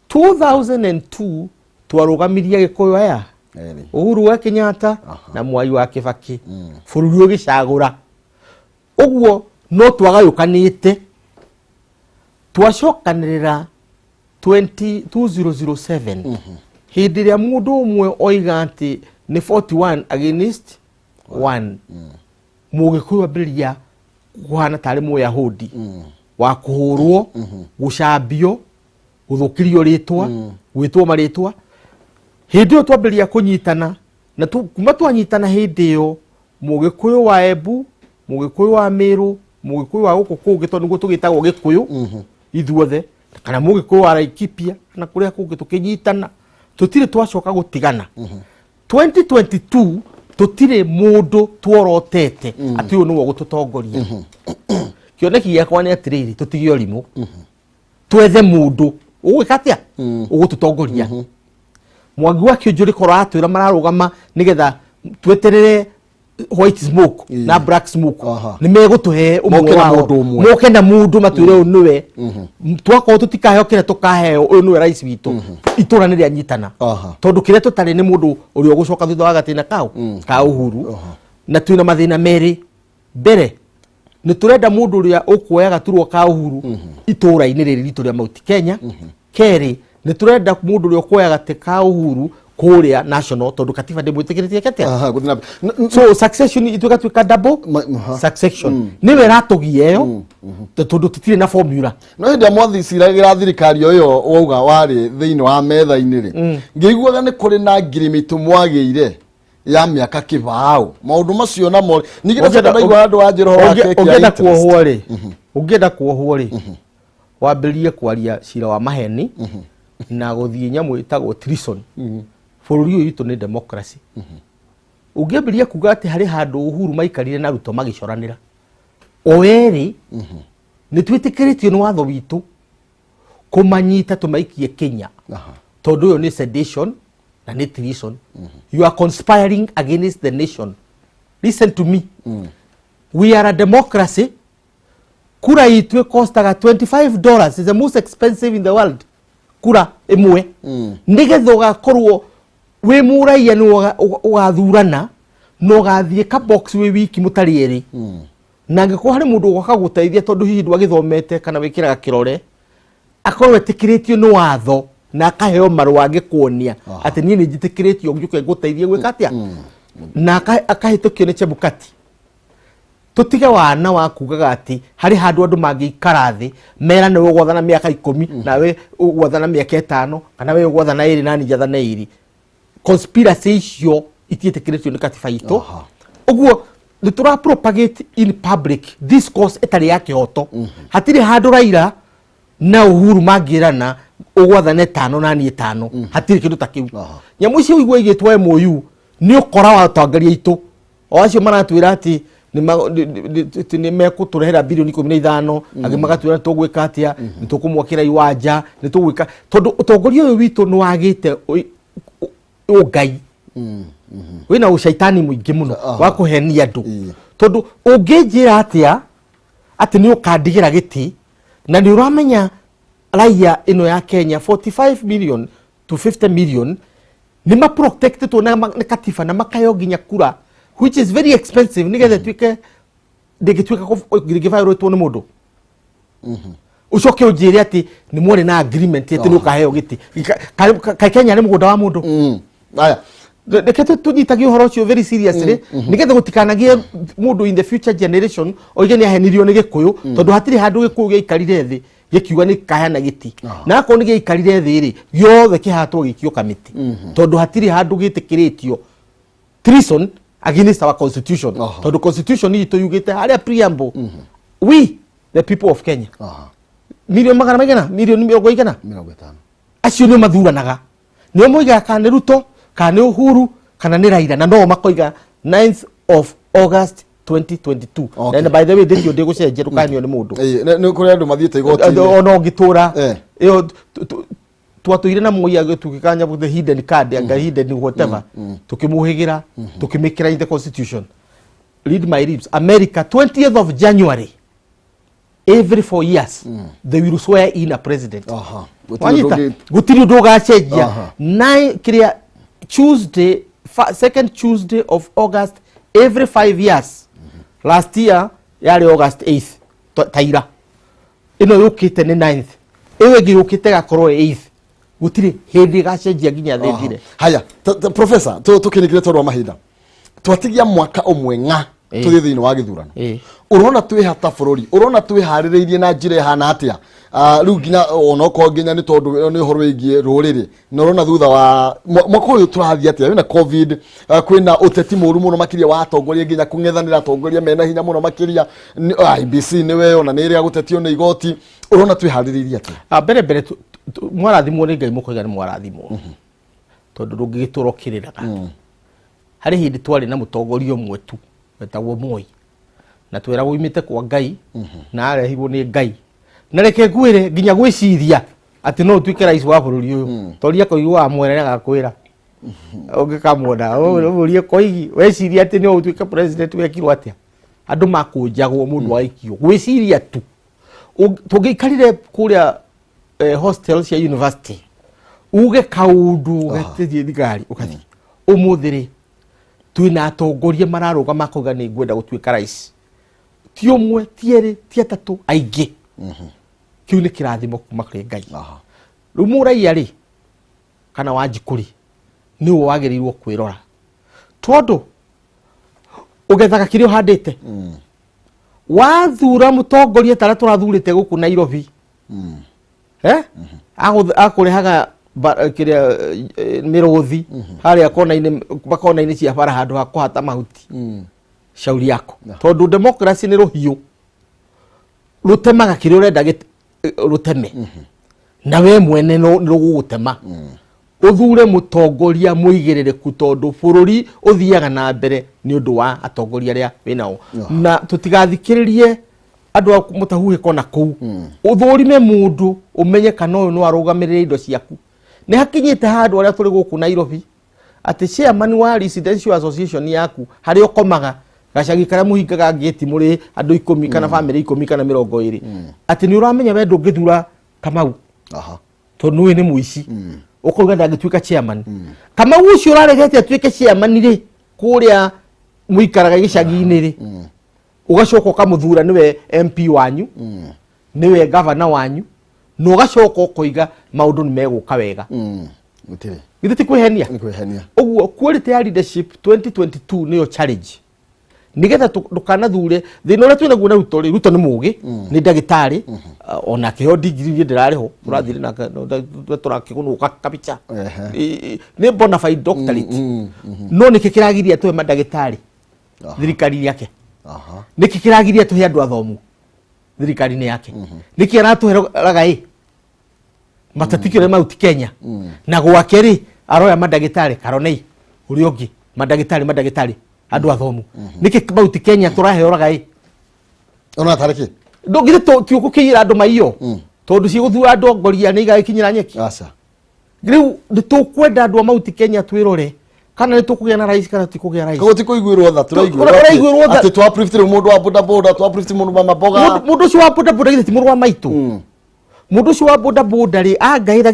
2002 twarugamiria Gikuyu aya Uhuru wa Kenyatta na Mwai wa Kibaki bururi ugicagura uguo no twagayukanite twacokanirira 2007 hindi ria mundu umwe oiga ati ni 41 against 1 Mugikuyu ambiria kuhana tari Muyahudi wa kuhurwo gucambio guthukirio ritwa gwitwo maritwa hindi yo twambiria kunyitana na kuma twanyitana hindi yo Mugikuyu wa Embu Mugikuyu wa Meru Mugikuyu wa guku kungi tondu niguo tugitagwo Gikuyu ithuothe kana Mugikuyu wa Laikipia na kuria kungi tukinyitana tutire twacoka gutigana 2022 tutire mundu tworotete ati uyu niwo gututongoria kioneki giakwa ni atiriri tutige orimu twethe mundu ugwikatia ugututongoria Mwangi wa Kĩũnjũrĩ korwo atwĩra mararũgama nigetha tweterere white smoke na black smoke ni megutuhe umwe wao moke na mundu matwire uyu niwe twakorwo tutikaheo tukaheo uyu niwe rais witu itura ni rianyitana tondu kire tutari ni mundu uri ugucoka thutha wa gatina kau ka Uhuru na twina mathina meri mbere ni turenda mundu uria ukuoya gaturwo ka Uhuru itura-ini riri ritu ria Mount Kenya keri ni turenda mundu uria ukuoya gati ka Uhuru kuria national tondu katiba ndimwitikiritie ketia so succession ituka twika double succession niwe ratugie yo tondu tutire na formula no hindi mwathi ciragira thirikari yo wauga wari thiini wa metha-ini ri ngiguaga ni kuri na ngirimitu mwagiire ya miaka kibao maundu macio na mo nigira ndaigwa andu anjiro wa keki ungienda kuohwo ri wambirie kwaria cira wa maheni na guthie nyamu itagwo treason bururi uyu itu ni democracy ungiambiria kuga ati hari handu Uhuru maikarire na Ruto magicoranira oeri ni twitikiritio ni watho witu kumanyita tumaikie Kenya tondu uyu ni sedition na ni treason you are conspiring against the nation listen to me we are a democracy kura itwe costaga $25 is the most expensive in the world kura imwe nigetha ugakorwo we muraia ni ugathurana no gathie ka box we wiki mutari eri na ngiko hari mundu gwaka guteithia tondu hihi ndwagithomete kana wikiraga kirore akorwo etikiritio ni watho na akaheo marwa ngikuonia ati ni njitikiritio ngiuke guteithia gwika atia na akahitukio ni Chebukati tutige wana wa kugaga ati hari handu andu mangikara thi mera ni gwathana miaka 10 nawe gwathana miaka 5 kana we gwathana 2 nani jathana 2 conspiracy icio itietekiritio ni katiba itu uguo ni tura propagate in public discourse etari ya kihoto hatire handu Raila na Uhuru magirana ugwathane 5 nani 5 hatire kindu ta kiu nyamu icio igwe igitwa MOU ni ukora wa tangaria itu o acio maratwira ati ni mekuturehera bilioni 15 agi magatwira tugwika atia ni tukumwakira iwanja ni tugwika tondu utongoria uyu witu ni wagite ugai wina ushaitani muingi muno wa kuhenia andu tondu unginjira atia ati ni ukandigira giti na ni uramenya raia ino ya Kenya 45 million to 50 million ni ma protected na katiba na makayo nginya kura which is very expensive nigethe twike ndigitwika ngigivairwo tu ni mundu ucoke ujire ati ni mwone na agreement ati ni ukaheo giti Kenya ni mugunda wa mundu aya ndekete tunyitagie uhoro ucio very seriously nigethe gutikanagie mundu in the future generation oige ni ahenirio ni Gikuyu tondu hatiri handu Gikuyu giikarire thi gikiuga ni kahana giti na akoni giikarire thi ri yothe kihatwo gikio kamiti tondu hatiri handu gitikiritio treason against our constitution. The constitution ni to yugite haria preamble. We the people of Kenya. Milioni magana magana, milioni mĩrongo igana. 50. Acio nĩ mathuranaga. Nĩo moiga kana nĩ Ruto, kana nĩ Uhuru, kana nĩ Raila na no makoiga 9th of August 2022. And by the way, this you go say jerukanio nĩ mũndũ. Nĩ kũrĩ andũ mathiĩte igoti. Ona ngĩtũra. Ĩyo twatũire na Moi agĩtukikanya with the hidden card anga hidden whatever. Tukimuhigira, tukimekira in the constitution. Read my lips. America 20th of January. Every 4 years, they will swear in a president. Gutiri udoga chejia. Tuesday, second Tuesday of August, every 5 years. Last year, yari August 8th. Taira. Ino yukite ni 9th. Ewe gi yukite gakoro 8th. Gutiri hindi gachejia ginya thethire. Haya, professor, tukinikire toro mahinda. Twatigia mwaka umwe nga tuthi thiini wa githurano. Urona twihata bururi, urona twiharireirie na njira hana atia. Riu nginya onoko nginya ni tondu ni horo wigie ruriri. Norona thutha wa mwaka uyu turathia atia wina covid, kwina uteti muru muno makiria wa atongoria nginya kungethanira atongoria mena hinya muno makiria IBC niwe ona ni ria gutetio ni igoti. Urona twiharireirie atia. Mbere mwarathimwo ni Ngai mukoiga ni mwarathimwo. Tondu ndungigiturokiriraga. Hari hindi twari na mutongoria umwe tu wetagwo Moi na twera uimite kwa Ngai na arehirwo ni Ngai na reke ngwire nginya gwiciria ati no tuike rais wa bururi uyu toria koigwa amwereraga kwira ungikamwona urie koigi weciria ati no tuike president wekirwo atia andu makunjagwo mundu waikio gwiciria tu tungikarire kuria hostel cia university uge kaundu gatithie thigari ukathi umuthiri twina atongoria mararuga makoga ni ngwenda gutuika rais ti umwe tieri ti atatu aingi kiu ni kirathimo kuma kuri Ngai rumurai ari kana Wanjikuri ni wagirirwo kwirora tondu ugethaga kirio handite wathura mutongoria tara turathurite guku Nairobi akurehaga kiria mirothi haria kona-ini cia bara handu ha kuhata mahuti shauri yako tondu democracy ni ruhiu rutemaga kiria urenda ruteme na we mwene no rugutema uthure mutongoria muigirereku tondu bururi uthiaga na mbere ni undu wa atongoria ria winao na tutigathikiririe andu mutahuhe kona kuu uthurime mundu umenye kana uyu no arugamirire indo ciaku ni hakinyite handu aria turi guku Nairobi ati chairman wa residential association yaku hari ukomaga gacagi karia muhingaga gate muri andu 10 kana family 10 kana 20 ati ni uramenya we ndungithura Kamau tondu ni muici ukoiga ndangituika chairman Kamau ucio uraregete atuike chairman ri kuria muikaraga gicagi-ini ri ugacoka ukamuthura niwe MP wanyu niwe governor wanyu no ugacoka ukoiga maundu ni meguka wega gutire githiti kwihenia uguo quality ya leadership 2022 niyo challenge nigetha tukanathure thina uria twina guo na Ruto ni mugi ni ndagitari ona kiho digiri ndirariho turathire na turakigunuka kabicha ni bona fide doctorate no niki kiragiria tuwe mandagitari thirikari yake niki kiragiria tuhe andu athomu thirikari ni yake niki aratuheraga matatikire Mount Kenya na gwake ri aroya mandagitari karonei uri ungi mandagitari andu athomu niki Mount Kenya turaheoraga ona tariki ndugire to ukukira andu maiyo tondu ci guthura andu ngoria ni igakinyira nyeki aca riu nditukwenda andu Mount Kenya twirore kana nitukugia na rais kana tikugia rais ko tikuiguirwo tha turaiguirwo ati twa private mundu wa boda twa private mundu wa maboga mundu ci wa boda githiti mundu wa maitu mundu ci wa boda ri angaira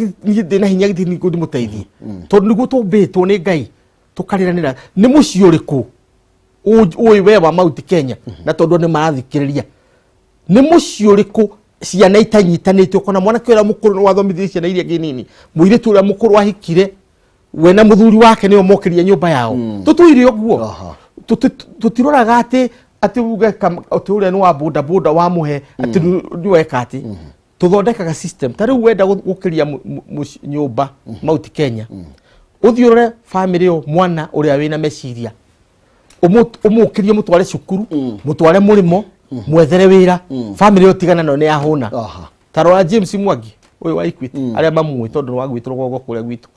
na hinya githini ko ndimuteithie tondu niguo tumbitwo ni Ngai tukariranira ni mucio uriku uyu we wa Mount Kenya na tondu ni marathikiriria ni mucio uriku ciana itanyitanite ukona mwana kwira mukuru no wathomithirie ciana iria ginini muiritu uria mukuru ahikire we na muthuri wake niyo mokiria nyumba yao tutuire oguo tutiroraga ati uge uria ni wa boda wa muhe ati ni weka ati tuthondekaga system tari wenda gukiria nyumba Mount Kenya uthiurore family yo mwana uria wina meciria umukirie mutware cukuru mutware murimo mwethere wira family otigana no ne ahuna tarora James Mwangi uyu wa Equity aria mamwe tondu wa gwitwo gogo kuria gwitu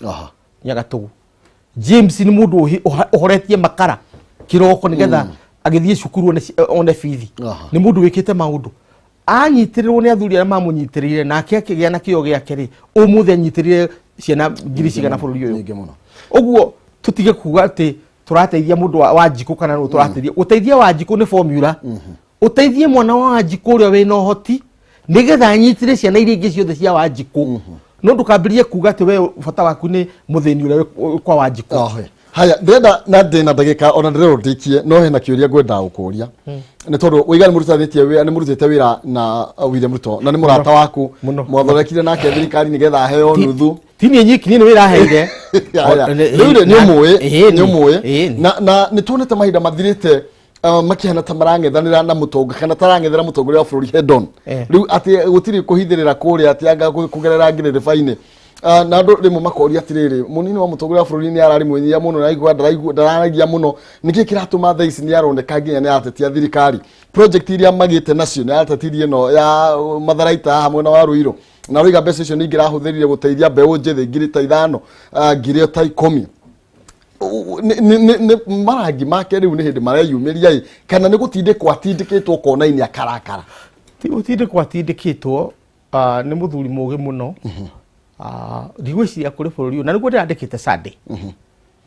Nyagatugu James ni mundu uhoretie makara kiroko nigetha agithie cukuru one fithi ni mundu wikite maundu anyitirirwo ni athuri aria mamunyitirire nake akigia na kio giake ri umuthe anyitirire ciana ngiri cigana bururi uyu nyingi muno uguo tutige kuga ati turateithia mundu wa Njiko kana no turateithia uteithia wa Njiko ni formula uteithie mwana wa Njiko uria wina uhoti nigetha anyitire ciana iria ingi ciothe cia wa Njiko no ndukambirie kuga ati we bata waku ni mutheni uria kwa wa Njiko haya ndenda na ndina ndagika ona ndirero ndikie no hena kiuria gwenda gukuria ni tondu uigani murutanitie wira ni murutite wira na William Ruto na ni murata waku mwathondekire nake thirikari nigetha heo nuthu tini nyiki ni wira heire ni umwe na ni tuonete mahinda mathirite makihana ta marang'ethanira na mutonga kana tarang'ethera mutongoria wa bururi Hedon riu ati gutiri kuhithirira kuria ati anga kugerera ngire faine na ndo rimwe makoria atiriri munini wa mutongoria wa bururi ni arari mwenyia muno na igwa dararagia muno niki kiratuma thaa ici ni arondeka nginya ni atetia thirikari project iria magite nacio ni atetirie no ya Matharaita hamwe na Waruiro na roiga mbeca icio ni ngirahũthĩrire gũteithia mbeũ njĩthĩ ngiri ta 5 ngiri ta 10 ni marangi make riu ni hindi mareyumiria kana ni gutindikwo atindikitwo kona-ini akarakara ti gutindikwo atindikitwo ni muthuri mugi muno ndigwiciria kuri bururi na niguo ndirandikite Sunday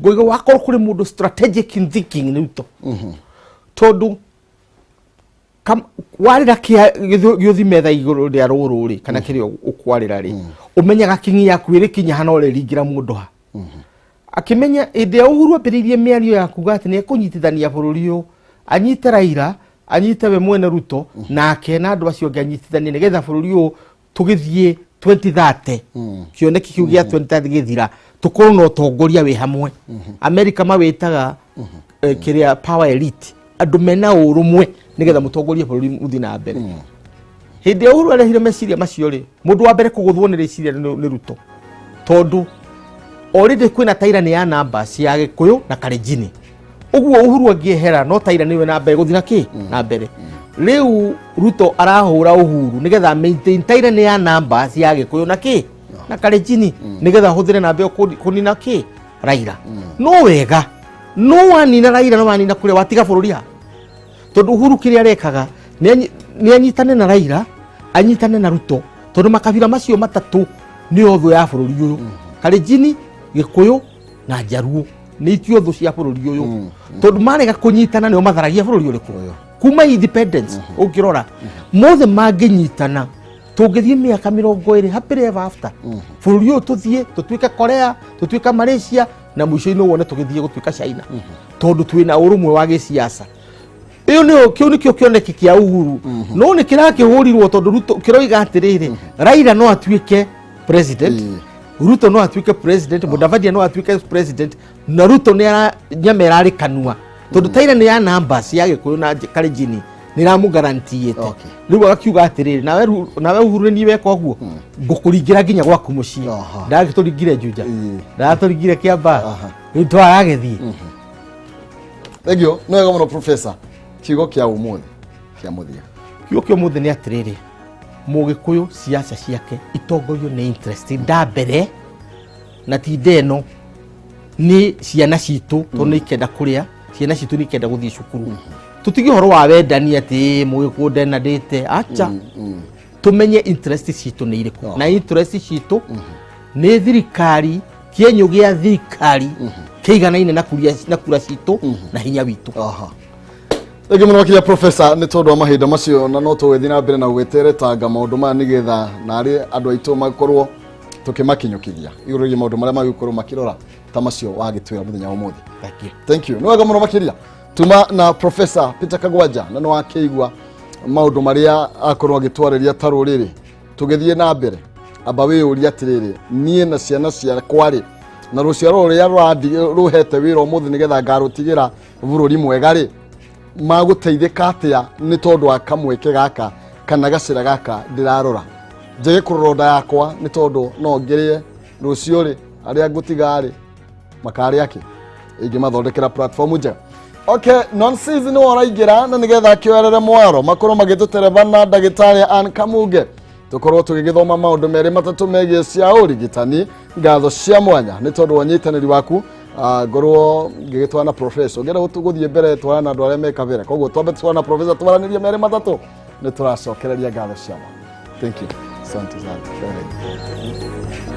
ngoiga wakorwo kuri mundu strategic in thinking ni Ruto tondu warira giuthi metha iguru ria ruru ri kana kirio ukwarira ri umenyaga kingi yaku iri kinya hana ore ringira mundu ha akimenya inde Uhuru apiririe miario ya kuga ati ni kunyitithania bururi u anyite Raila anyite we mwene Ruto na akena andu acio nganyitithania nigetha bururi u tugithie 2030 kioneki kiu gia 2030 githira tukorwo no tongoria we hamwe America mawitaga kiria power elite andu mena urumwe nigetha mutongoria bururi muthi na mbere hindi Uhuru arehire meciria macio ri mundu wa mbere kuguthwo ni reciria ni Ruto tondu already kwina tairani ya namba cia Gikuyu na Kalenjin uguo Uhuru angiehera no tairani we na mbere guthina ki na mbere riu Ruto arahura Uhuru nigetha maintain tairani ya namba cia Gikuyu na ki na Kalenjin nigetha huthire na mbere kunina ki Raila no wega no wanina Raila no wanina kure watiga bururi ha tondu Uhuru kiria rekaga ni anyitane na Raila anyitane na Ruto tondu makabira macio matatu ni otho ya bururi uyu Kalenjin Gikuyu na Jaruo ni itio otho cia bururi uyu tondu marega kunyitana ni matharagia bururi uriku kuma independence ukirora mothe manginyitana tungithie miaka 20 happily ever after bururi uyu tuthie tutwika Korea tutwika Malaysia na mwisho-ini wone tugithie gutwika China tondu twina urumwe wa gisiasa iyo ni kio kioneki kia Uhuru no ni kirakihurirwo tondu Ruto kiroiga atiriri Raila no atwike president Ruto no atwike president Mudavadi no atwike president na Ruto ni nyamera ari kanua tondu taira ni ya numbers ya Gikuyu na Kalenjin ni ramu guaranteete riu akiuga atiriri nawe Uhuru ni weka guo ngukuringira nginya gwaku mucii ndagituringire Juja ndaturingire Kiamba riu twaragethie egyo no ega muno professor kigo kia umuthi kia muthia kigo kia umuthi ni atiriri Mugikuyu siasa ciake itongorio ni interest ndambere na ti ndeno ni ciana citu tondu ikenda kuria ciana citu ni ikenda guthii cukuru tutigi horo wa wendani ati Mugikuyu ndena ndite acha tumenye interest citu ni iriku na interest citu ni thirikari kienyo gia thirikari kiiganaine na kura citu na hinya witu Ege muno wakiria professor ni tondu wa mahinda macio na no tuwethi na mbere na gweteretanga maundu ma nigetha na ari andu aitu makorwo tukimakinyukithia iguru ya maundu maria magikorwo makirora ta macio wagitwira muthenya umuthi thank you no wega muno makiria tuma na professor Peter Kagwanja na no akeigwa maundu maria akorwo agitwariria taruriri tugithie na mbere aba we uri atiriri nie na ciana cia kwari na ruciaro ruria ruhete wira umuthi nigetha ngarutigira bururi mwega ri maguteithika atia ni tondu wa kamweke gaka kana gacira gaka ndirarora njege kuroronda yakwa ni tondu no ngerie rucio ri aria ngutiga ri makari yake ingi mathondekera platform njega Okay, non-season waraingira na nigetha kioerere mwaro makoro magitutereba na ndagitari Ann Kamuge tukorwo tugigithoma maundu meri matatu megie cia urigitani ngatho cia mwanya ni tondu wanyitaniri waku ngorwo ngigitwana professor ngera guthie mbere twana andu aria mekavira koguo twambe twana professor twaranirie meri matatu ni turacokereria ngatho cia mwanya. Thank you. Asante sana.